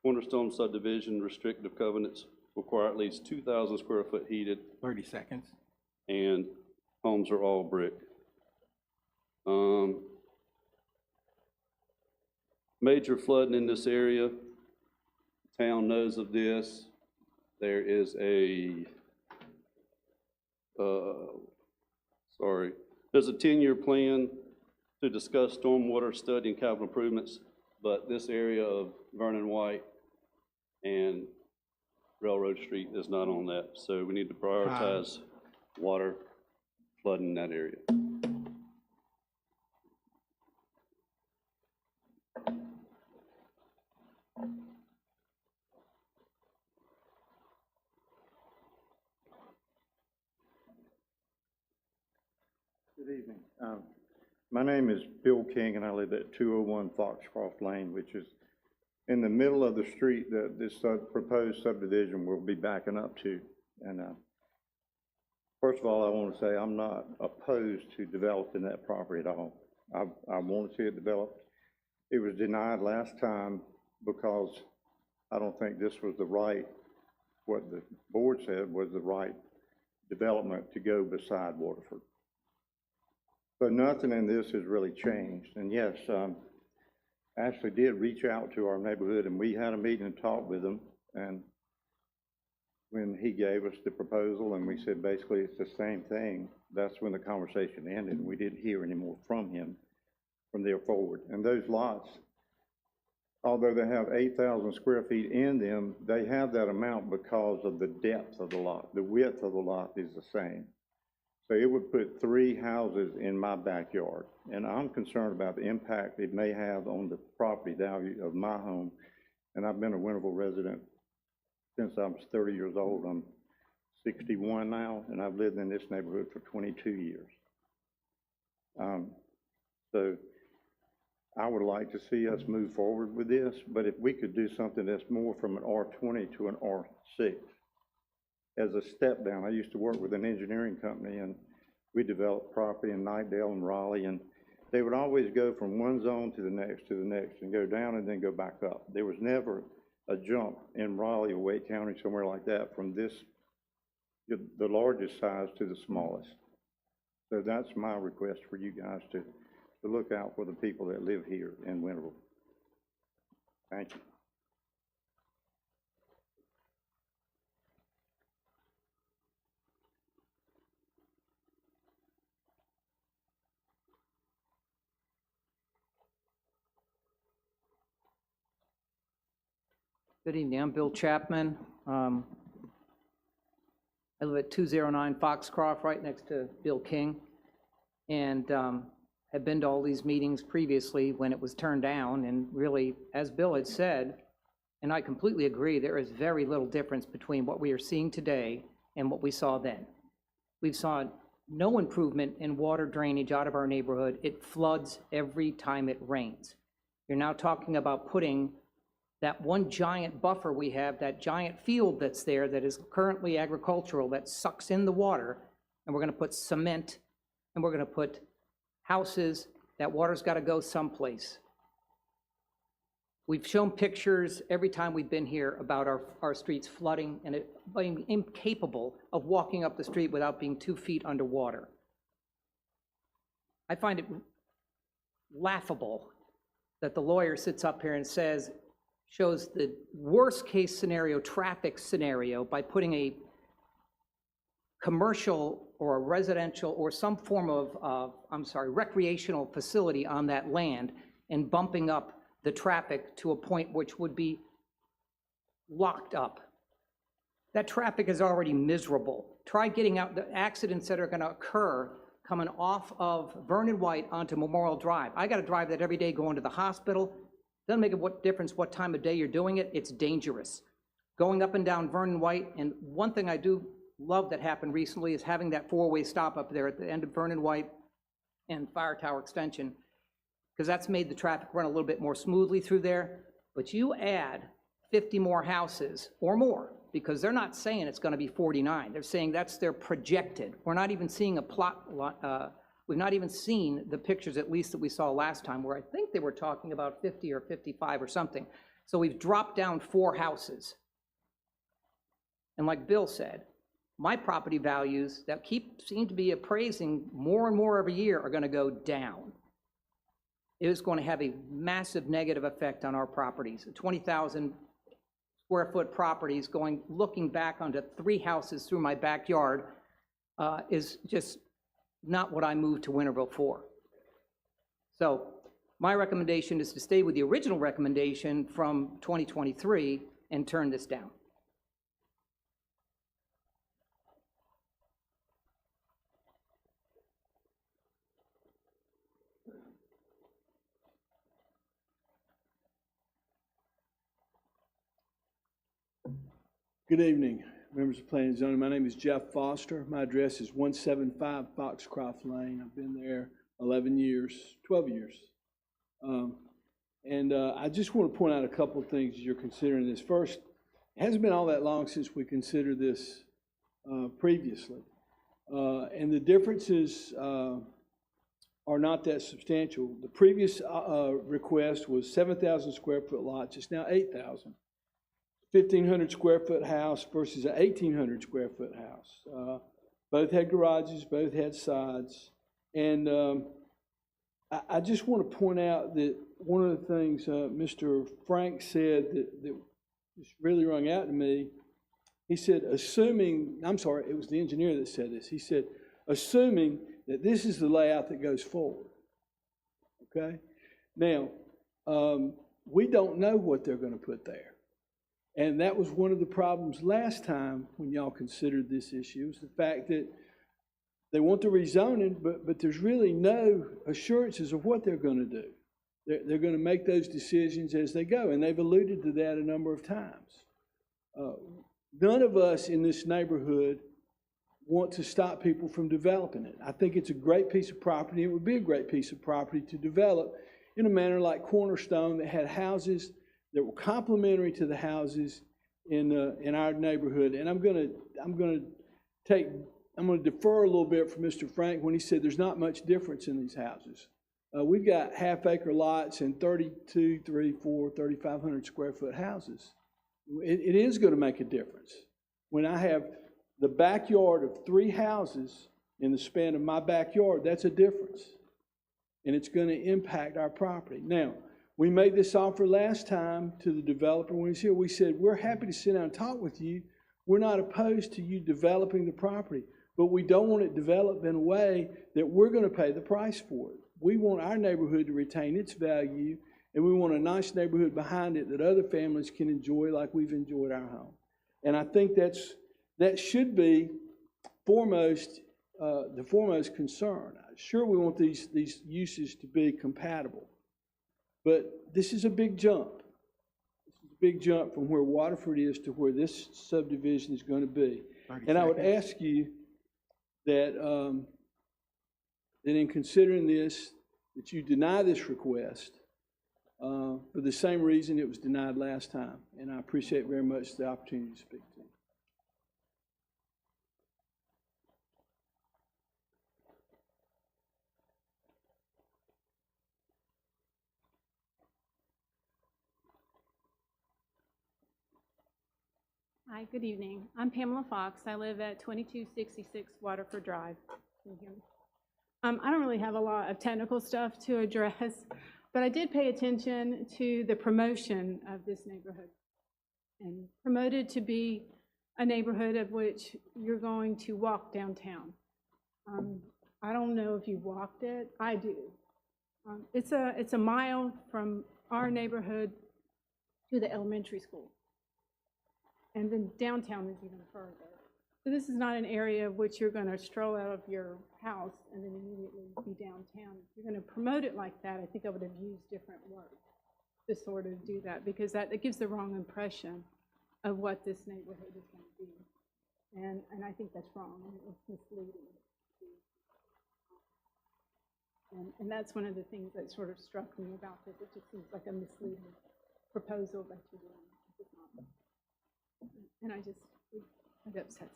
Cornerstone subdivision restrictive covenants require at least 2,000 square foot heated. 30 seconds. And homes are all brick. Major flooding in this area. Town knows of this. There is there's a 10-year plan to discuss stormwater study and capital improvements, but this area of Vernon White and Railroad Street is not on that, so we need to prioritize water flooding in that area. Good evening. My name is Bill King, and I live at 201 Foxcroft Lane, which is in the middle of the street that this proposed subdivision will be backing up to. And first of all, I want to say I'm not opposed to developing that property at all. I want to see it developed. It was denied last time because I don't think this was the right, what the board said was the right development to go beside Waterford. But nothing in this has really changed. And yes, Ashley did reach out to our neighborhood, and we had a meeting and talked with him. And when he gave us the proposal and we said basically it's the same thing, that's when the conversation ended. We didn't hear any more from him from there forward. And those lots, although they have 8,000 square feet in them, they have that amount because of the depth of the lot. The width of the lot is the same. So it would put 3 houses in my backyard, and I'm concerned about the impact it may have on the property value of my home. And I've been a Winterville resident since I was 30 years old. I'm 61 now, and I've lived in this neighborhood for 22 years. So I would like to see us move forward with this, but if we could do something that's more from an R20 to an R6, as a step down. I used to work with an engineering company, and we developed property in Knightdale and Raleigh, and they would always go from one zone to the next, and go down and then go back up. There was never a jump in Raleigh or Wake County, somewhere like that, from this, the largest size to the smallest. So that's my request for you guys to look out for the people that live here in Winterville. Thank you. Good evening, I'm Bill Chapman. I live at 209 Foxcroft, right next to Bill King, and have been to all these meetings previously when it was turned down, and really, as Bill had said, and I completely agree, there is very little difference between what we are seeing today and what we saw then. We saw no improvement in water drainage out of our neighborhood. It floods every time it rains. You're now talking about putting that one giant buffer we have, that giant field that's there that is currently agricultural, that sucks in the water, and we're going to put cement, and we're going to put houses. That water's got to go someplace. We've shown pictures every time we've been here about our streets flooding and it being incapable of walking up the street without being 2 feet underwater. I find it laughable that the lawyer sits up here and shows the worst case scenario, traffic scenario, by putting a commercial or a residential or some form of, recreational facility on that land and bumping up the traffic to a point which would be locked up. That traffic is already miserable. Try getting out the accidents that are going to occur coming off of Vernon White onto Memorial Drive. I got to drive that every day going to the hospital. Doesn't make a difference what time of day you're doing it. It's dangerous. Going up and down Vernon White, and one thing I do love that happened recently is having that 4-way stop up there at the end of Vernon White and Fire Tower Extension, because that's made the traffic run a little bit more smoothly through there. But you add 50 more houses or more, because they're not saying it's going to be 49. They're saying that's their projected. We're not even seeing a plot. We've not even seen the pictures, at least that we saw last time, where I think they were talking about 50 or 55 or something. So we've dropped down 4 houses. And like Bill said, my property values that seem to be appraising more and more every year are going to go down. It is going to have a massive negative effect on our properties. 20,000 square foot properties looking back onto 3 houses through my backyard is just not what I moved to Winterville for. So my recommendation is to stay with the original recommendation from 2023 and turn this down. Good evening, members of Planning and Zoning. My name is Jeff Foster. My address is 175 Foxcroft Lane. I've been there 11 years, 12 years. I just want to point out a couple of things as you're considering this. First, it hasn't been all that long since we considered this previously. And the differences are not that substantial. The previous request was 7,000 square foot lots. It's now 8,000. 1,500 square foot house versus an 1,800 square foot house. Both had garages, both had sides. And I just want to point out that one of the things Mr. Frank said that just really rung out to me, he said, I'm sorry, it was the engineer that said this. He said, assuming that this is the layout that goes forward. Okay? Now, we don't know what they're going to put there. And that was one of the problems last time when y'all considered this issue, is the fact that they want the rezoning, but there's really no assurances of what they're going to do. They're going to make those decisions as they go, and they've alluded to that a number of times. None of us in this neighborhood want to stop people from developing it. I think it's a great piece of property. It would be a great piece of property to develop in a manner like Cornerstone, that had houses that were complementary to the houses in our neighborhood. And I'm going to defer a little bit from Mr. Frank when he said there's not much difference in these houses. We've got half-acre lots and 32, 3, 4, 3,500 square foot houses. It is going to make a difference. When I have the backyard of 3 houses in the span of my backyard, that's a difference. And it's going to impact our property. Now, we made this offer last time to the developer when he was here. We said, we're happy to sit down and talk with you. We're not opposed to you developing the property, but we don't want it developed in a way that we're going to pay the price for it. We want our neighborhood to retain its value, and we want a nice neighborhood behind it that other families can enjoy like we've enjoyed our home. And I think that should be the foremost concern. Sure, we want these uses to be compatible, but this is a big jump. This is a big jump from where Waterford is to where this subdivision is going to be. And I would ask you that, that in considering this, that you deny this request for the same reason it was denied last time. And I appreciate very much the opportunity to speak to you. Hi, good evening. I'm Pamela Fox. I live at 2266 Waterford Drive. Can you hear me? I don't really have a lot of technical stuff to address, but I did pay attention to the promotion of this neighborhood, and promoted to be a neighborhood of which you're going to walk downtown. I don't know if you've walked it. I do. It's a mile from our neighborhood to the elementary school. And then downtown is even further. So this is not an area of which you're going to stroll out of your house and then immediately be downtown. If you're going to promote it like that, I think I would have used different words to sort of do that, because that gives the wrong impression of what this neighborhood is going to be. And I think that's wrong, and it's misleading. And that's one of the things that sort of struck me about this. It just seems like a misleading proposal that you're doing. And it upsets me.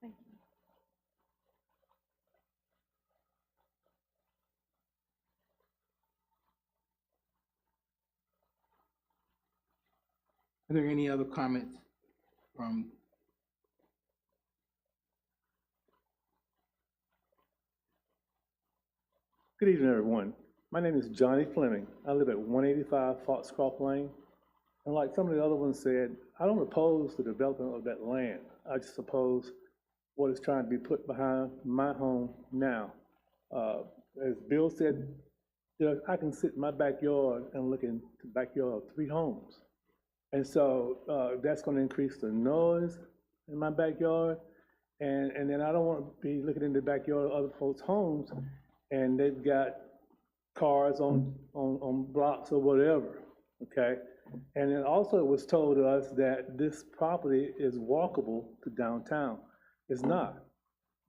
Thank you. Are there any other comments from? Good evening, everyone. My name is Johnny Fleming. I live at 185 Foxcroft Lane. And like some of the other ones said, I don't oppose the development of that land. I just oppose what is trying to be put behind my home now. As Bill said, I can sit in my backyard and look into the backyard of 3 homes. And so that's going to increase the noise in my backyard. And then I don't want to be looking in the backyard of other folks' homes and they've got cars on blocks or whatever, okay? And then also it was told to us that this property is walkable to downtown. It's not.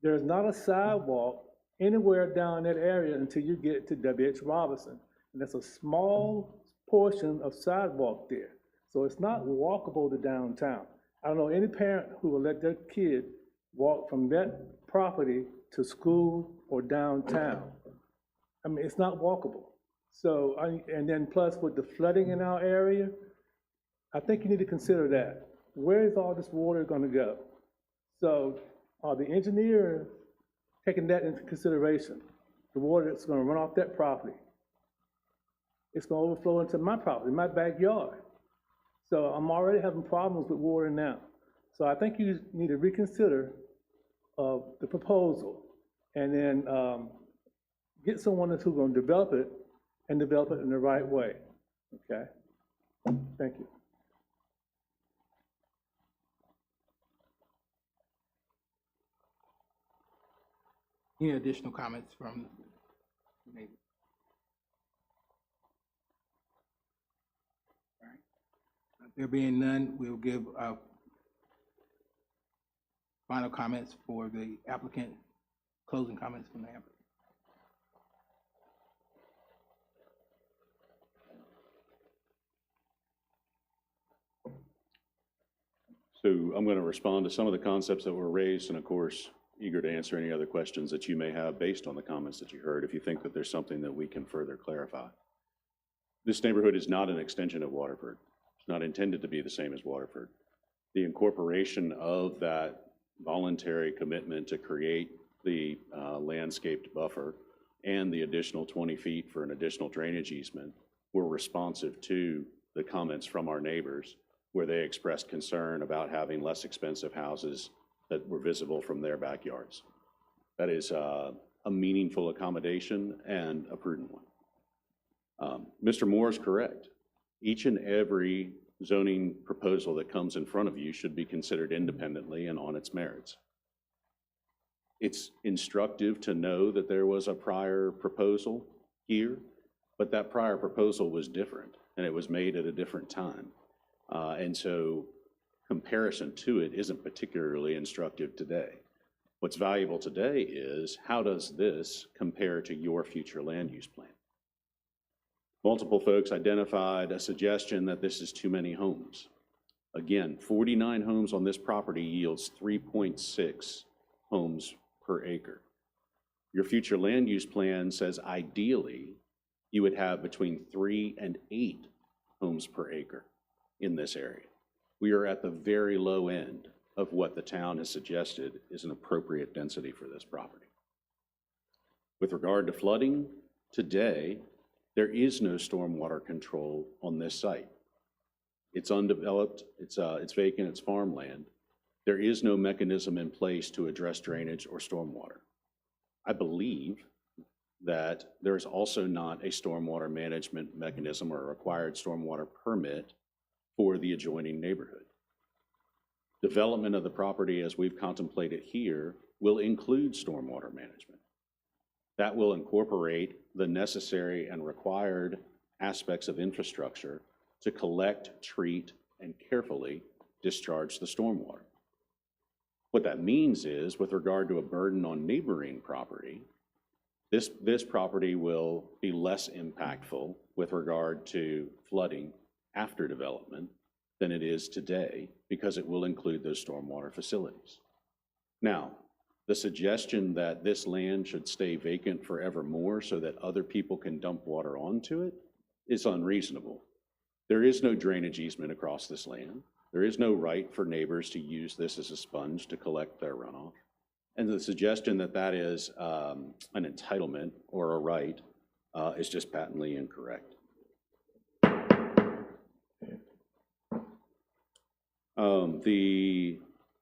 There's not a sidewalk anywhere down that area until you get to W.H. Robinson. And that's a small portion of sidewalk there. So it's not walkable to downtown. I don't know any parent who will let their kid walk from that property to school or downtown. I mean, it's not walkable. So, and then plus with the flooding in our area, I think you need to consider that. Where is all this water gonna go? So are the engineers taking that into consideration? The water that's gonna run off that property. It's gonna overflow into my property, my backyard. So I'm already having problems with water now. So I think you need to reconsider the proposal and then get someone who's gonna develop it and develop it in the right way, okay? Thank you. Any additional comments from the neighbors? All right. There being none, we'll give final comments for the applicant, closing comments from the applicant. So I'm going to respond to some of the concepts that were raised, and of course, eager to answer any other questions that you may have based on the comments that you heard, if you think that there's something that we can further clarify. This neighborhood is not an extension of Waterford. It's not intended to be the same as Waterford. The incorporation of that voluntary commitment to create the landscaped buffer and the additional 20 feet for an additional drainage easement were responsive to the comments from our neighbors, where they expressed concern about having less expensive houses that were visible from their backyards. That is a meaningful accommodation and a prudent one. Mr. Moore is correct. Each and every zoning proposal that comes in front of you should be considered independently and on its merits. It's instructive to know that there was a prior proposal here, but that prior proposal was different and it was made at a different time. And so comparison to it isn't particularly instructive today. What's valuable today is, how does this compare to your future land use plan? Multiple folks identified a suggestion that this is too many homes. Again, 49 homes on this property yields 3.6 homes per acre. Your future land use plan says ideally you would have between 3 and 8 homes per acre in this area. We are at the very low end of what the town has suggested is an appropriate density for this property. With regard to flooding, today, there is no stormwater control on this site. It's undeveloped, it's vacant, it's farmland. There is no mechanism in place to address drainage or stormwater. I believe that there is also not a stormwater management mechanism or a required stormwater permit for the adjoining neighborhood. Development of the property as we've contemplated here will include stormwater management. That will incorporate the necessary and required aspects of infrastructure to collect, treat, and carefully discharge the stormwater. What that means is, with regard to a burden on neighboring property, this property will be less impactful with regard to flooding after development than it is today, because it will include those stormwater facilities. Now, the suggestion that this land should stay vacant forevermore so that other people can dump water onto it is unreasonable. There is no drainage easement across this land. There is no right for neighbors to use this as a sponge to collect their runoff. And the suggestion that that is an entitlement or a right is just patently incorrect.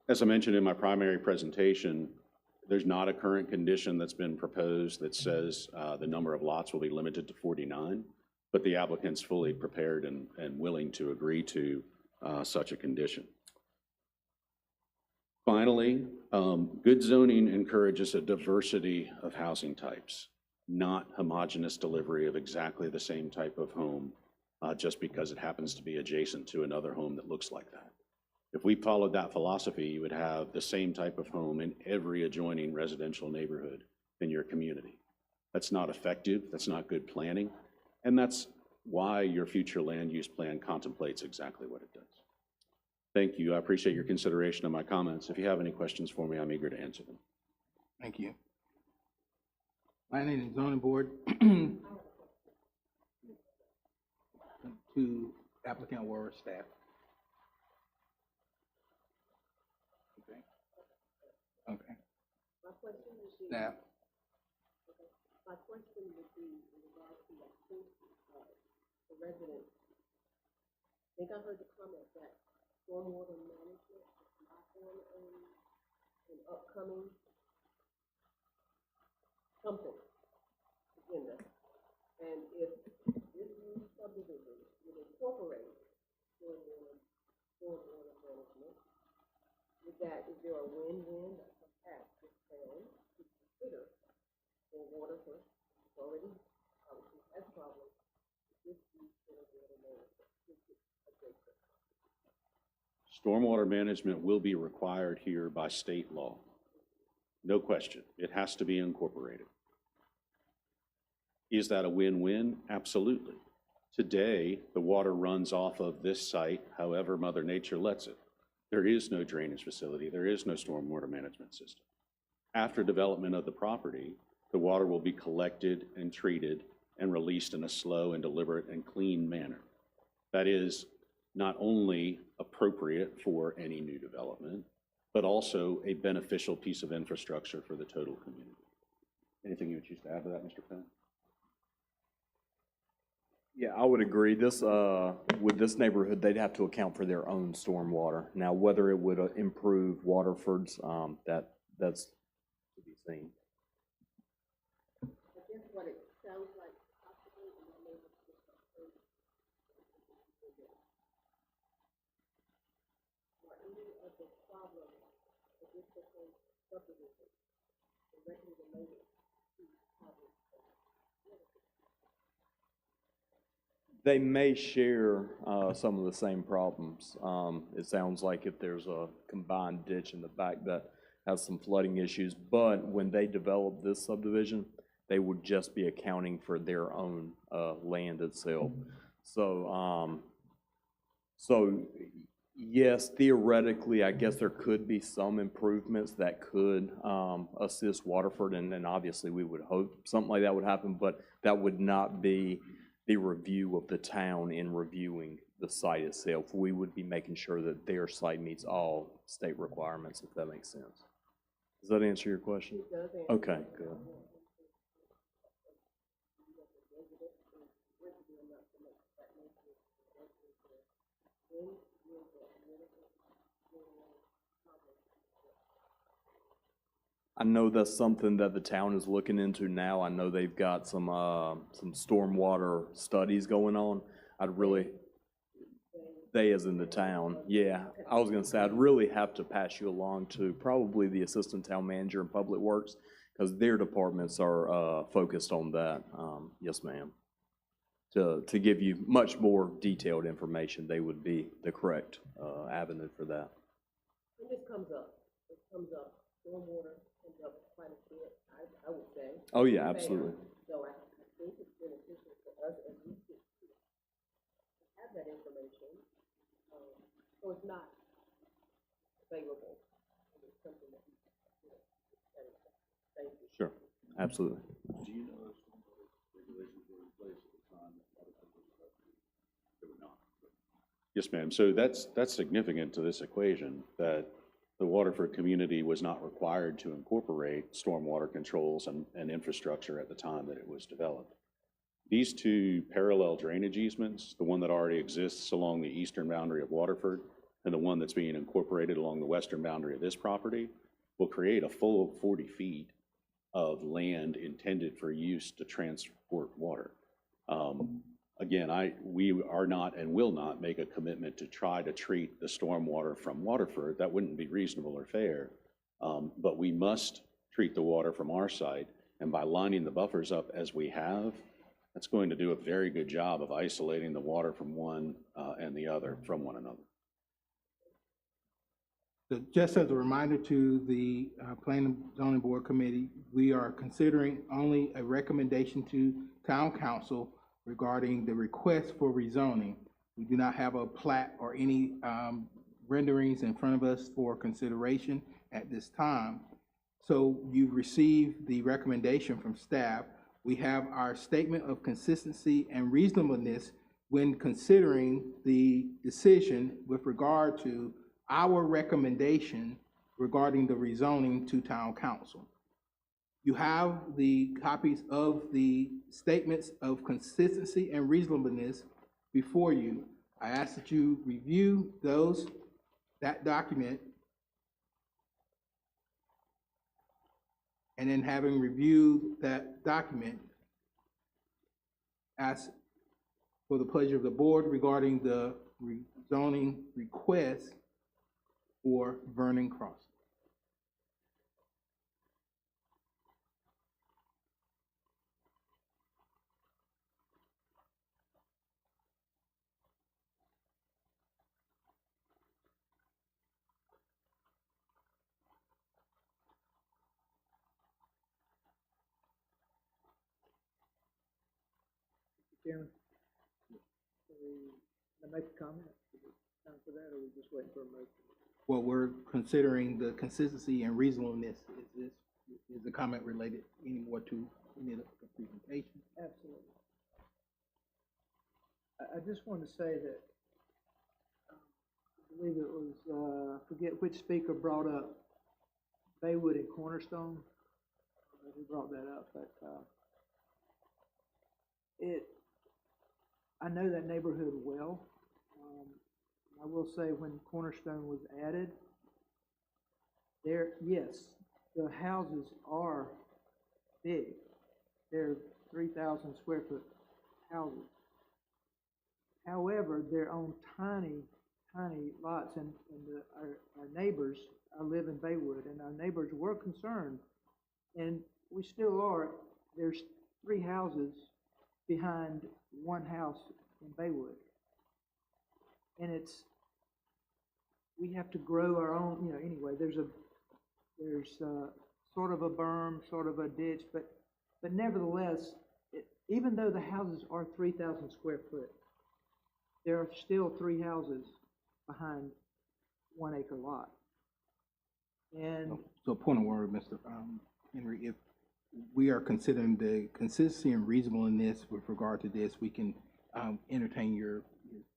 As I mentioned in my primary presentation, there's not a current condition that's been proposed that says the number of lots will be limited to 49, but the applicant's fully prepared and willing to agree to such a condition. Finally, good zoning encourages a diversity of housing types, not homogeneous delivery of exactly the same type of home just because it happens to be adjacent to another home that looks like that. If we followed that philosophy, you would have the same type of home in every adjoining residential neighborhood in your community. That's not effective, that's not good planning, and that's why your future land use plan contemplates exactly what it does. Thank you. I appreciate your consideration of my comments. If you have any questions for me, I'm eager to answer them. Thank you. Planning and zoning board. To applicant or staff. Okay. Okay. My question would be. Staff. Okay. My question would be in regards to, I think, the residents. I think I heard the comment that stormwater management is not on an upcoming something agenda. And if this new subdivision would incorporate stormwater management, is there a win-win that perhaps this town could consider for Waterford? It's already, obviously, has problems with this new stormwater management. Stormwater management will be required here by state law. No question. It has to be incorporated. Is that a win-win? Absolutely. Today, the water runs off of this site however Mother Nature lets it. There is no drainage facility. There is no stormwater management system. After development of the property, the water will be collected and treated and released in a slow and deliberate and clean manner. That is not only appropriate for any new development, but also a beneficial piece of infrastructure for the total community. Anything you would choose to add to that, Mr. Penn? Yeah, I would agree. This, with this neighborhood, they'd have to account for their own stormwater. Now, whether it would improve Waterford's, that's to be seen. I guess what it sounds like possibly, and I may have just heard, are any of the problems with this proposed subdivision directly related to problems? They may share some of the same problems. It sounds like if there's a combined ditch in the back that has some flooding issues, but when they develop this subdivision, they would just be accounting for their own land itself. So, yes, theoretically, I guess there could be some improvements that could assist Waterford, and obviously we would hope something like that would happen, but that would not be the review of the town in reviewing the site itself. We would be making sure that their site meets all state requirements, if that makes sense. Does that answer your question? It does answer. Okay, good. I know that's something that the town is looking into now. I know they've got some stormwater studies going on. They as in the town, yeah. I was gonna say, I'd really have to pass you along to probably the assistant town manager in Public Works, because their departments are focused on that. Yes, ma'am. To give you much more detailed information, they would be the correct avenue for that. And this comes up, stormwater comes up quite a bit, I would say. Oh, yeah, absolutely. So I think it's beneficial for us as we get to have that information, so it's not available. It's something that we, thank you. Sure, absolutely. Do you know if regulations were in place at the time that they were not? Yes, ma'am. So that's significant to this equation, that the Waterford community was not required to incorporate stormwater controls and infrastructure at the time that it was developed. These two parallel drainage easements, the one that already exists along the eastern boundary of Waterford and the one that's being incorporated along the western boundary of this property, will create a full 40 feet of land intended for use to transport water. Again, we are not and will not make a commitment to try to treat the stormwater from Waterford. That wouldn't be reasonable or fair. But we must treat the water from our side, and by lining the buffers up as we have, That's going to do a very good job of isolating the water from one and the other from one another. So just as a reminder to the Planning and Zoning Board Committee, we are considering only a recommendation to Town Council regarding the request for rezoning. We do not have a plat or any renderings in front of us for consideration at this time. So you've received the recommendation from staff. We have our statement of consistency and reasonableness when considering the decision with regard to our recommendation regarding the rezoning to Town Council. You have the copies of the statements of consistency and reasonableness before you. I ask that you review that document, and then having reviewed that document, ask for the pleasure of the board regarding the rezoning request for Vernon Crossing. Chairman, can I make a comment? Is it time for that, or are we just waiting for a motion? Well, we're considering the consistency and reasonableness. Is the comment related any more to any of the presentation? Absolutely. I just want to say that, I believe it was, forget which speaker brought up Baywood and Cornerstone. Who brought that up, but I know that neighborhood well. I will say when Cornerstone was added, yes, the houses are big. They're 3,000 square foot houses. However, they're on tiny lots, and our neighbors, I live in Baywood, and our neighbors were concerned, and we still are. There's 3 houses behind one house in Baywood. And we have to grow our own, anyway, there's sort of a berm, sort of a ditch, but nevertheless, even though the houses are 3,000 square foot, there are still 3 houses behind 1 acre lot. And So point of order, Mr. Henry, if we are considering the consistency and reasonableness with regard to this, we can entertain your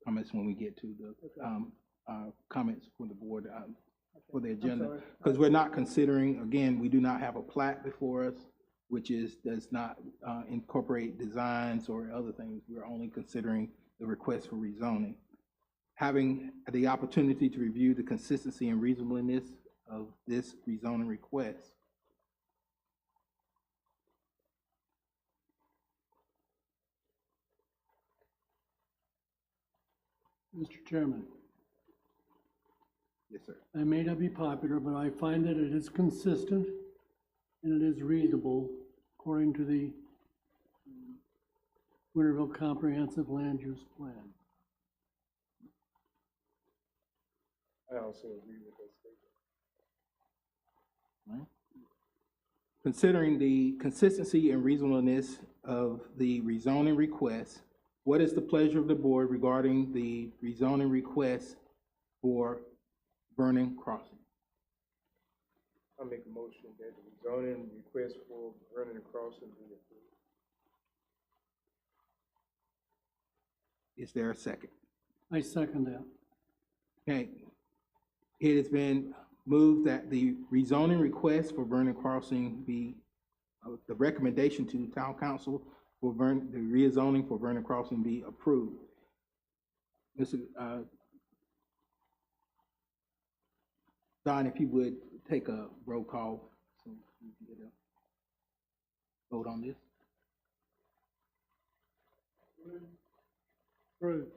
comments when we get to the comments for the board for the agenda. Because we're not considering, again, we do not have a plat before us, which does not incorporate designs or other things. We're only considering the request for rezoning. Having the opportunity to review the consistency and reasonableness of this rezoning request, Mr. Chairman, yes, sir. I may not be popular, but I find that it is consistent and it is reasonable according to the Winterville Comprehensive Land Use Plan. I also agree with that statement. Right. Considering the consistency and reasonableness of the rezoning request, what is the pleasure of the board regarding the rezoning request for Vernon Crossing? I make a motion that the rezoning request for Vernon Crossing be approved. Is there a second? I second that. Okay. It has been moved that the rezoning request for Vernon Crossing be, the recommendation to the Town Council for the rezoning for Vernon Crossing be approved. Mr. Don, if you would take a roll call so we can get a vote on this. Approved. Approved.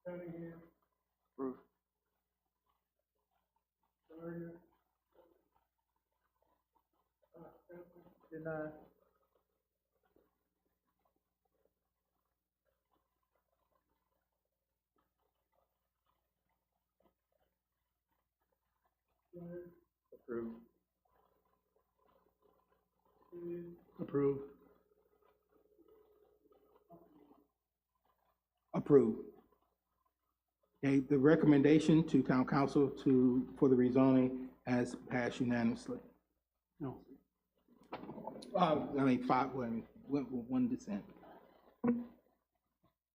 Approve. Deny. Approve. Approve. Approved. Okay, the recommendation to town council for the rezoning has passed unanimously. No. One dissent.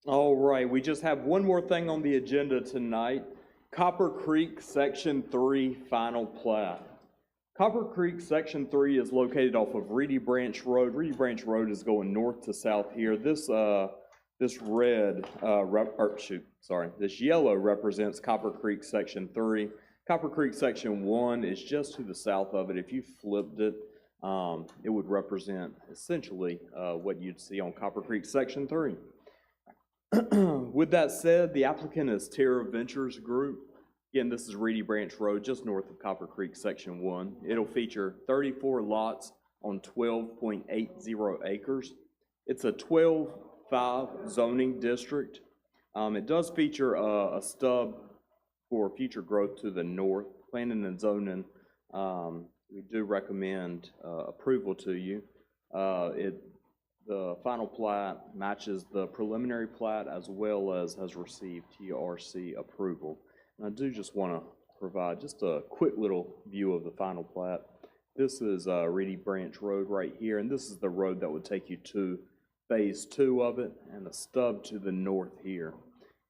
All right, we just have one more thing on the agenda tonight. Copper Creek Section 3 Final Plat. Copper Creek Section 3 is located off of Reedy Branch Road. Reedy Branch Road is going north to south here. This yellow represents Copper Creek Section 3. Copper Creek Section 1 is just to the south of it. If you flipped it, it would represent essentially what you'd see on Copper Creek Section 3. With that said, the applicant is Terra Ventures Group. Again, this is Reedy Branch Road, just north of Copper Creek Section 1. It'll feature 34 lots on 12.80 acres. It's a 12-5 zoning district. It does feature a stub for future growth to the north. Planning and zoning, we do recommend approval to you. The final plat matches the preliminary plat as well as has received TRC approval. And I do just want to provide just a quick little view of the final plat. This is Reedy Branch Road right here, and this is the road that would take you to Phase 2 of it, and the stub to the north here.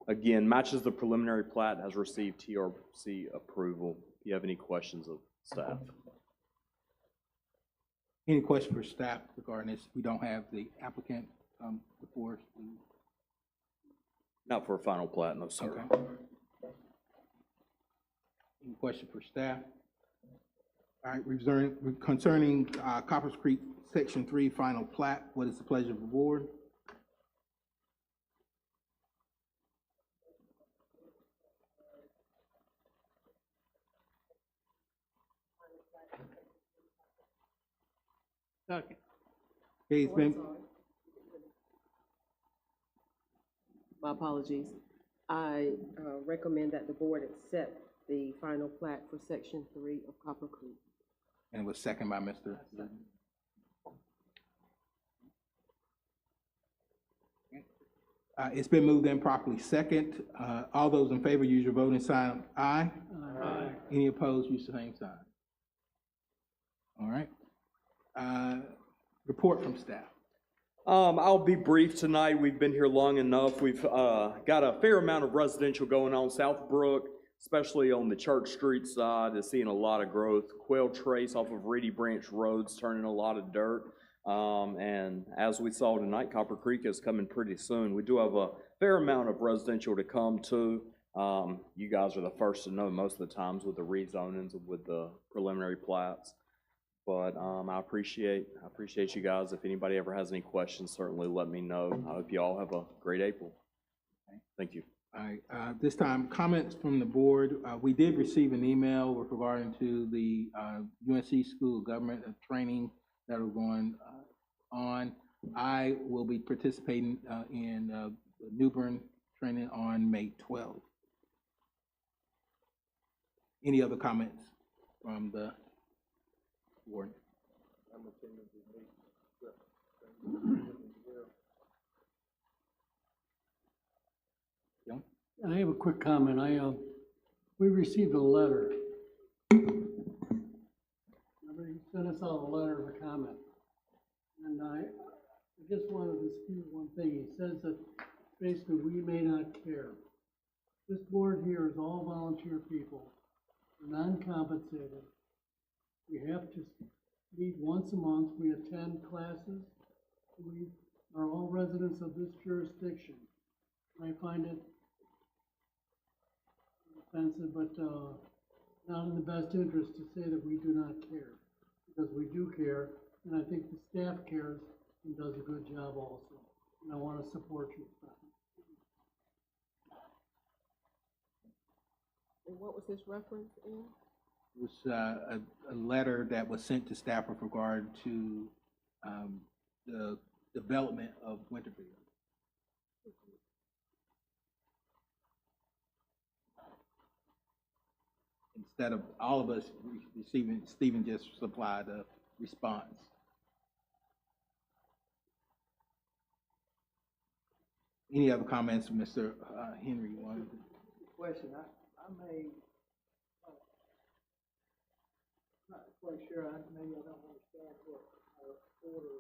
Again, matches the preliminary plat, has received TRC approval. If you have any questions of staff. Any question for staff regarding this? We don't have the applicant before us. Not for a final plat, no, sir. Okay. Any question for staff? All right, concerning Copper Creek Section 3 final plat, what is the pleasure of the board? Second. Okay, it's been, My apologies. I recommend that the board accept the final plat for Section 3 of Copper Creek. and it was second by Mr. It's been moved in properly second. All those in favor, use your voting sign. Aye. Aye. Any opposed, use the same sign. All right. Report from staff. I'll be brief tonight. We've been here long enough. We've got a fair amount of residential going on. Southbrook, especially on the Church Street side, is seeing a lot of growth. Quail Trace off of Reedy Branch Road's turning a lot of dirt. And as we saw tonight, Copper Creek is coming pretty soon. We do have a fair amount of residential to come to. You guys are the first to know most of the times with the rezonings and with the preliminary plats. But I appreciate you guys. If anybody ever has any questions, certainly let me know. I hope you all have a great April. Thank you. All right, this time, comments from the board. We did receive an email with regarding to the UNC School of Government training that are going on. I will be participating in the Newbern training on May 12th. Any other comments from the board? I'm attending the meeting. I have a quick comment. We received a letter. Somebody sent us out a letter of a comment. And I just wanted to dispute one thing. He says that basically we may not care. This board here is all volunteer people, non-compensated. We have to meet once a month. We attend classes. We are all residents of this jurisdiction. I find it offensive, but not in the best interest to say that we do not care, because we do care, and I think the staff cares and does a good job also, and I want to support you. And what was this reference in? It was a letter that was sent to staff with regard to the development of Winterville. Instead of all of us receiving, Stephen just supplied a response. Any other comments, Mr. Henry? Question, I may, not quite sure, maybe I don't understand what our order,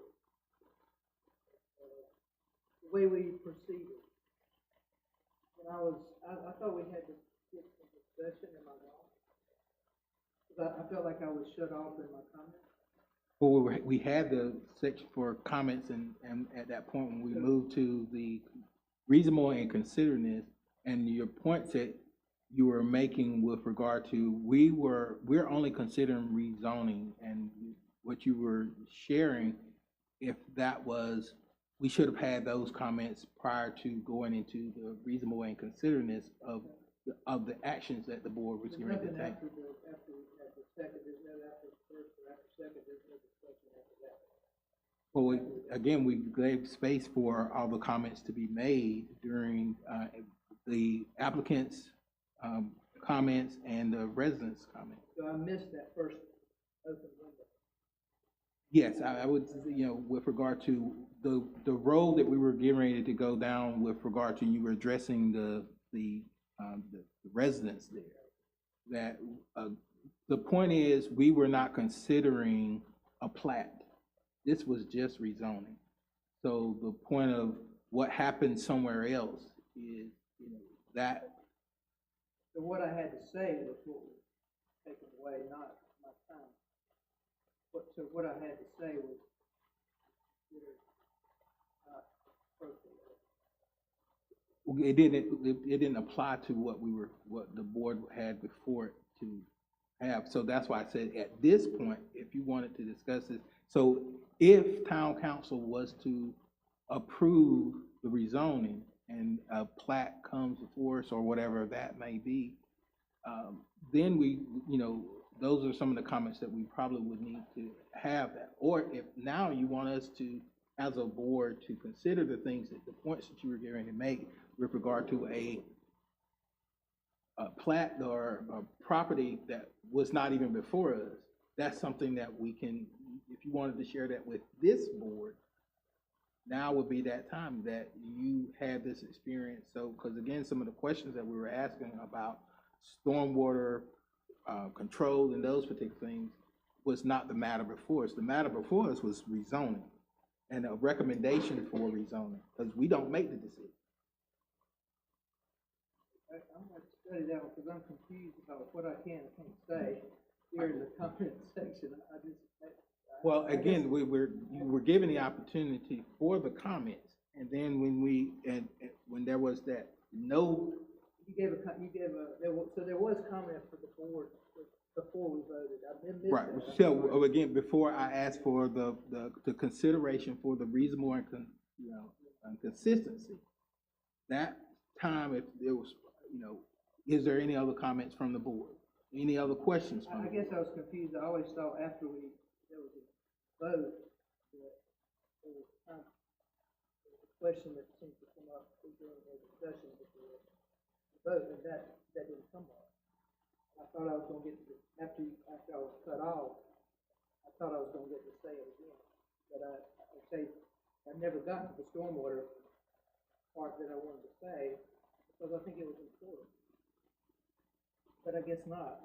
the way we proceeded. When I thought we had to get some discussion, am I wrong? 'Cause I felt like I was shut off in my comments. Well, we had the section for comments, and at that point, when we moved to the reasonable and considering, and your points that you were making with regard to, we're only considering rezoning, and what you were sharing, if that was, we should have had those comments prior to going into the reasonable and considering of the actions that the board was going to take. After we had the second, there's no after the first or after second, there's no discussion after that. Well, again, we gave space for all the comments to be made during the applicant's comments and the residents' comments. So I missed that first open window. Yes, I would, with regard to the road that we were getting ready to go down with regard to, you were addressing the residents there. That the point is, we were not considering a plat. This was just rezoning. So the point of what happened somewhere else is, that. So what I had to say was what was taken away, not my time. So what I had to say was not appropriate. It didn't apply to what the board had before it to have. So that's why I said at this point, if you wanted to discuss this, so if town council was to approve the rezoning and a plat comes before us or whatever that may be, then we, those are some of the comments that we probably would need to have that. Or if now you want us to, as a board, to consider the points that you were going to make with regard to a plat or a property that was not even before us, that's something that we can, if you wanted to share that with this board, now would be that time that you had this experience. So, because again, some of the questions that we were asking about stormwater control and those particular things was not the matter before us. The matter before us was rezoning and a recommendation for rezoning, because we don't make the decision. I'm going to study that one because I'm confused about what I can and can't say here in the comment section. Well, again, you were given the opportunity for the comments, and then when there was that no. So there was comment for the board before we voted. I missed Right. that. So again, before I asked for the consideration for the reasonable and consistency, that time, if there was, is there any other comments from the board? Any other questions from the board? I guess I was confused. I always thought after there was a vote, that there was a question that seemed to come up during the discussion before the vote, and that didn't come up. I thought I was going to get to, after I was cut off, I thought I was going to get to say it again. But I never got to the stormwater part that I wanted to say, because I think it was important. But I guess not.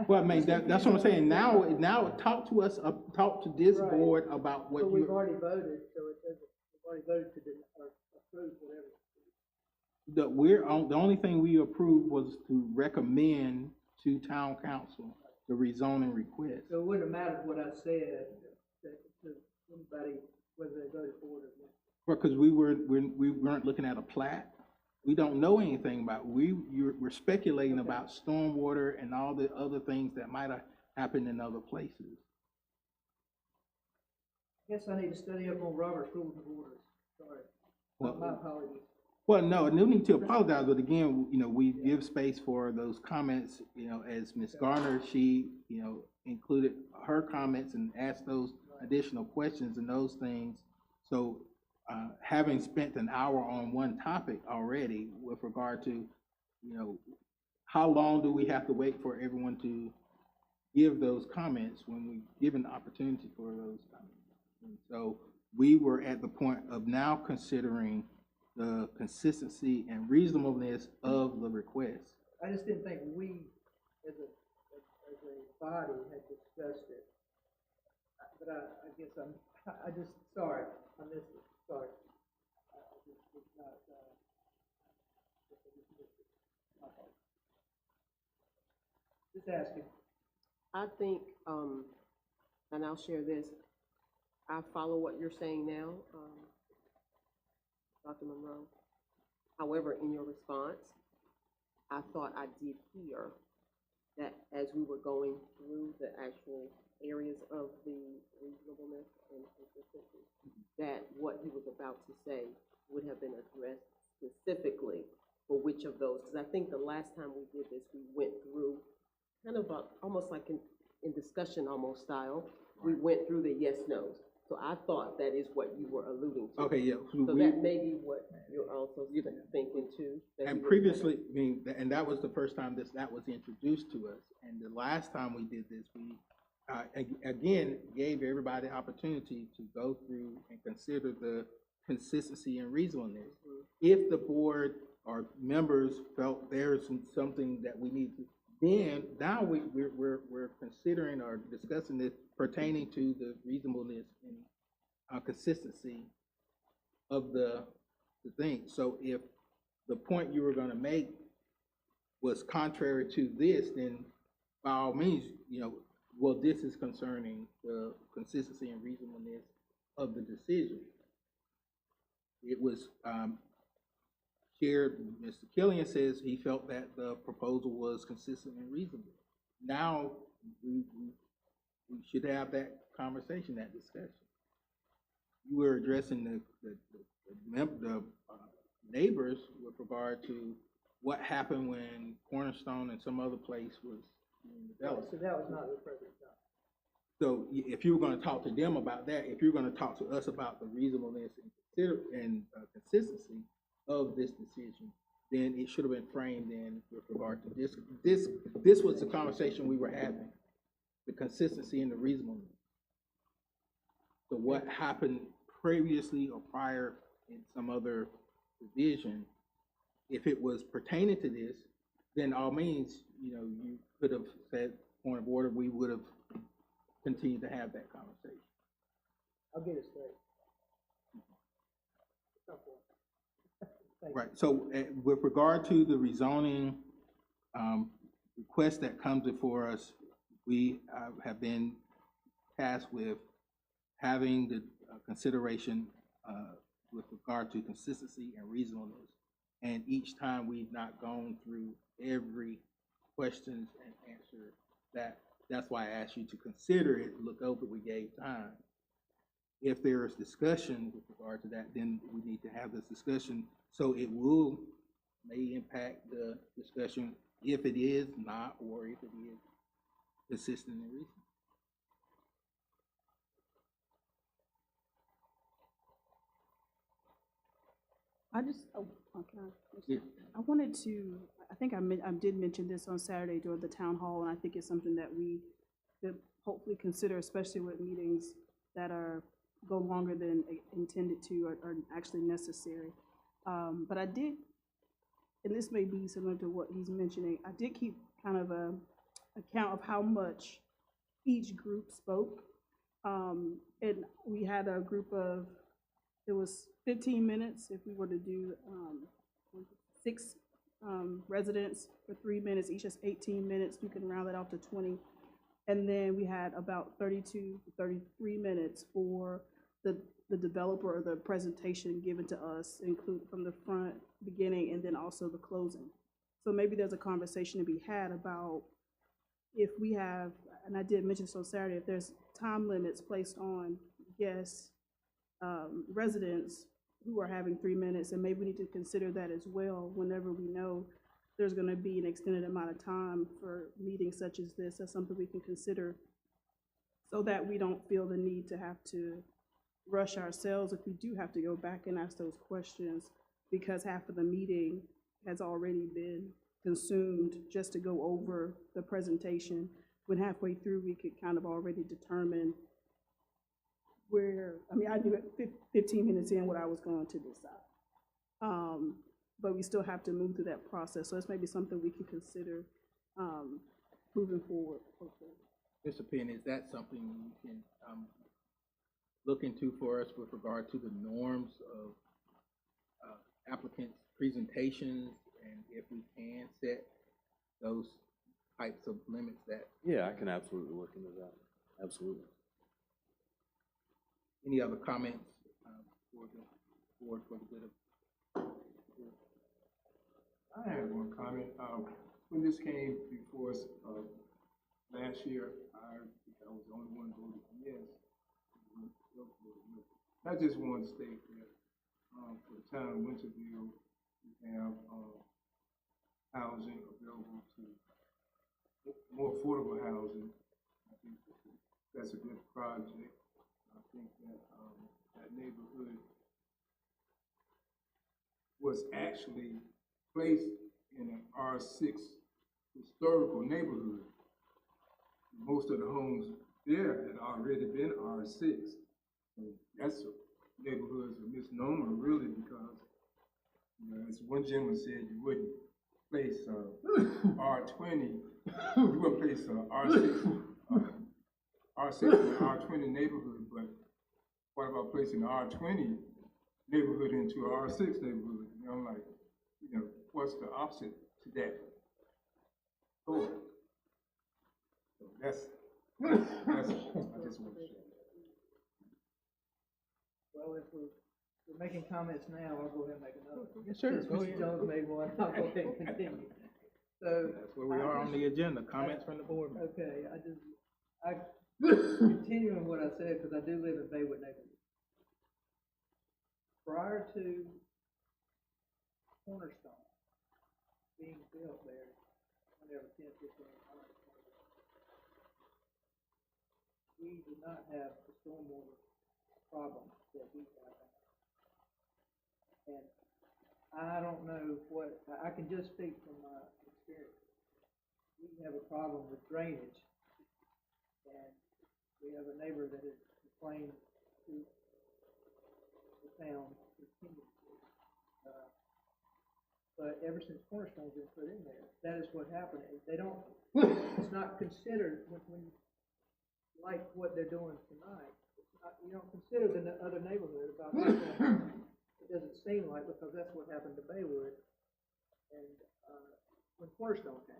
Well, I mean, that's what I'm saying. Now, talk to us, talk to this Right. board about what But we've already voted, so it doesn't, we've already voted to or approve whatever. The only thing we approved was to recommend to town council the rezoning request. So it wouldn't have mattered what I said to anybody, whether they voted for it or not. Because we weren't looking at a plat. We don't know anything about, we're speculating about stormwater and all the other things that might have happened in other places. I guess I need to study up on Robert's Rules of Orders. Sorry. Well, My apologies. Well, no need to apologize, but again, we give space for those comments, as Ms. Garner, she, included her comments and asked those additional questions and those things. So, having spent an hour on one topic already with regard to, how long do we have to wait for everyone to give those comments when we give an opportunity for those comments? And so we were at the point of now considering the consistency and reasonableness of the request. I just didn't think we, as a body, had discussed it. But I guess I just, sorry, I missed it, sorry. I just did not, my fault. Just asking. I think, and I'll share this, I follow what you're saying now, Dr. Monroe. However, in your response, I thought I did hear that as we were going through the actual areas of the reasonableness and consistency, that what he was about to say would have been addressed specifically for which of those, because I think the last time we did this, we went through kind of almost like in discussion almost style, we went through the yes, no's. So I thought that is what you were alluding to. Okay, yeah. So that may be what you're also thinking too. And previously, and that was the first time that was introduced to us. And the last time we did this, we, again, gave everybody opportunity to go through and consider the consistency and reasonableness. If the board or members felt there's something that we need to, then now we're considering or discussing this pertaining to the reasonableness and consistency of the thing. So if the point you were going to make was contrary to this, then by all means, well, this is concerning the consistency and reasonableness of the decision. It was shared, Mr. Killian says he felt that the proposal was consistent and reasonable. Now, we should have that conversation, that discussion. You were addressing the neighbors with regard to what happened when Cornerstone and some other place was being developed. So that was not the appropriate time. So if you were going to talk to them about that, if you're going to talk to us about the reasonableness and consistency of this decision, then it should have been framed in with regard to this. This was the conversation we were having, the consistency and the reasonableness. So what happened previously or prior in some other division, if it was pertaining to this, then all means, you could have said, point of order, we would have continued to have that conversation. I'll get it straight. Right, so with regard to the rezoning request that comes before us, we have been tasked with having the consideration with regard to consistency and reasonableness. And each time we've not gone through every questions and answer that's why I asked you to consider it, look over, we gave time. If there is discussion with regard to that, then we need to have this discussion. So it may impact the discussion if it is not, or if it is consistent and reasonable. I wanted to, I think I did mention this on Saturday during the town hall, and I think it's something that we could hopefully consider, especially with meetings that go longer than intended to or are actually necessary. But I did, and this may be similar to what he's mentioning, I did keep kind of a account of how much each group spoke. And we had a group of, it was 15 minutes if we were to do 6 residents for 3 minutes, each is 18 minutes, you can round that off to 20. And then we had about 32 to 33 minutes for the developer or the presentation given to us, include from the front, beginning, and then also the closing. So maybe there's a conversation to be had about if we have, and I did mention this on Saturday, if there's time limits placed on guests, residents who are having 3 minutes, and maybe we need to consider that as well whenever we know there's gonna be an extended amount of time for meetings such as this. That's something we can consider so that we don't feel the need to have to rush ourselves if we do have to go back and ask those questions, because half of the meeting has already been consumed just to go over the presentation, when halfway through we could kind of already determine where, I mean, I knew at 15 minutes in what I was going to decide. But we still have to move through that process, so that's maybe something we can consider moving forward. Mr. Penn, is that something you can look into for us with regard to the norms of applicants' presentations, and if we can set those types of limits that? Yeah, I can absolutely look into that. Absolutely. Any other comments for the board for the good of? I had one comment. When this came before us last year, I was the only one voted yes. I just wanted to state that for the town of Winterville, we have housing available to more affordable housing. I think that's a good project. I think that that neighborhood was actually placed in an R6 historical neighborhood. Most of the homes there had already been R6. And that's a neighborhood is a misnomer, really, because, you know, as one gentleman said, you wouldn't place R20, you wouldn't place R6 in an R20 neighborhood, but what about placing the R20 neighborhood into an R6 neighborhood? You know, I'm like, you know, what's the opposite to that? Oh, so that's I just want to share. Well, if we're making comments now, I'll go ahead and make another. Yes, sir. Since Go Mr. ahead. Jones made one, I'll go ahead and continue. So. That's where we are on the agenda, comments from the board. Okay, I continuing what I said, because I do live in Baywood neighborhood. Prior to Cornerstone being built there, whenever 10, 15, we did not have the stormwater problem that we have now. And I don't know what, I can just speak from my experience. We have a problem with drainage, and we have a neighbor that has complained to the town continuously. But ever since Cornerstone's been put in there, that is what happened. They don't, it's not considered when like what they're doing tonight. It's not, you don't consider the other neighborhood about this. It doesn't seem like, because that's what happened to Baywood. And when Cornerstone came,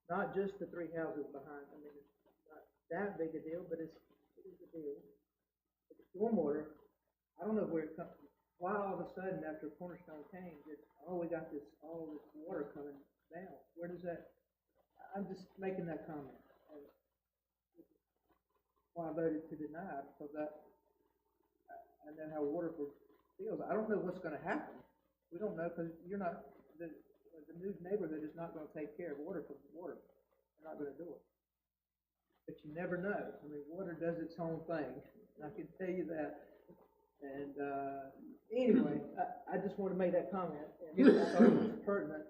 not just the 3 houses behind. I mean, it's not that big a deal, but it is a deal. But the stormwater, I don't know where it comes from. Why all of a sudden after Cornerstone came, we got all this water coming down. Where does that? I'm just making that comment. And why I voted to deny it, because I know how Waterford feels. I don't know what's going to happen. We don't know, because you're not the new neighborhood is not going to take care of Waterford. They're not going to do it. But you never know. I mean, water does its own thing. I can tell you that. And anyway, I just want to make that comment. And I thought it was pertinent,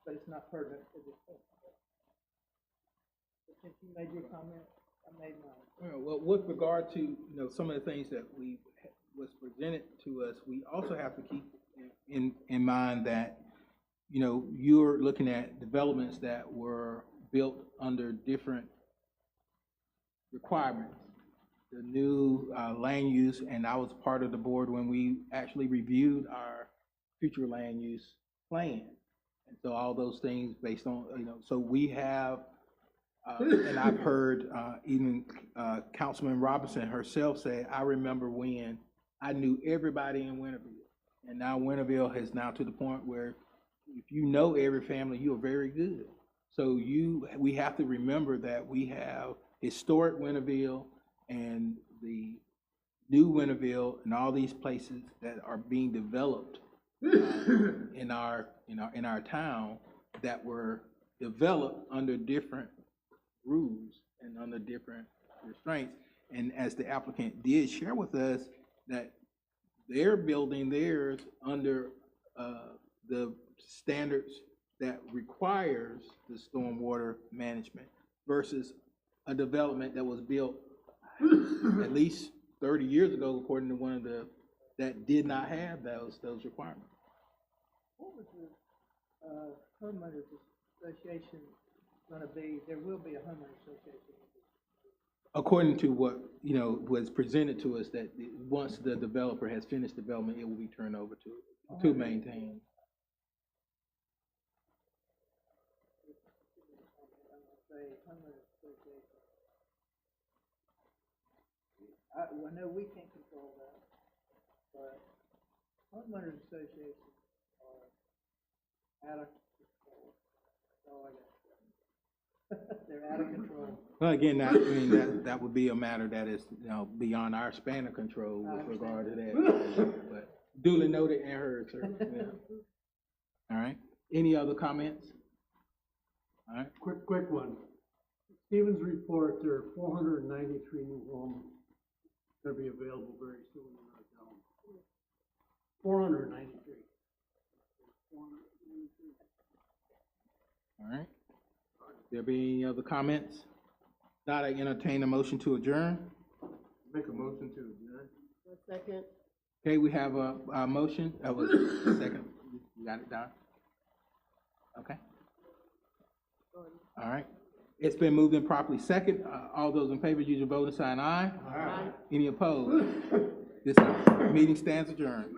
but it's not pertinent at this point. But since you made your comment, I made mine. Well, with regard to, some of the things that was presented to us, we also have to keep in mind that, you're looking at developments that were built under different requirements. The new land use, and I was part of the board when we actually reviewed our future land use plan. And so all those things based on, so we have, and I've heard even Councilman Robinson herself say, I remember when I knew everybody in Winterville. And now Winterville has now to the point where if you know every family, you are very good. So we have to remember that we have historic Winterville and the New Winterville and all these places that are being developed in our town that were developed under different rules and under different restraints. And as the applicant did share with us, that they're building theirs under the standards that requires the stormwater management versus a development that was built at least 30 years ago, according to one of the, that did not have those requirements. What was the homeowners association gonna be? There will be a homeowners association. According to what, was presented to us, that once the developer has finished development, it will be turned over to maintain. Say homeowners association. I know we can't control that, but homeowners associations are out of control. That's all I got to say. They're out of control. Well, again, that would be a matter that is, beyond our span of control with regard to that. But duly noted and heard, sir. Yeah. All right. Any other comments? All right. Quick one. Stevens report, there are 493 new homes that'll be available very soon in our town. 493. All right. There be any other comments? Not, I entertain a motion to adjourn. Make a motion to adjourn. A second. Okay, we have a motion. That was second. You got it down? Okay. All right. It's been moved and properly second. All those in favor, use your voting sign aye. Aye. Any opposed? This meeting stands adjourned.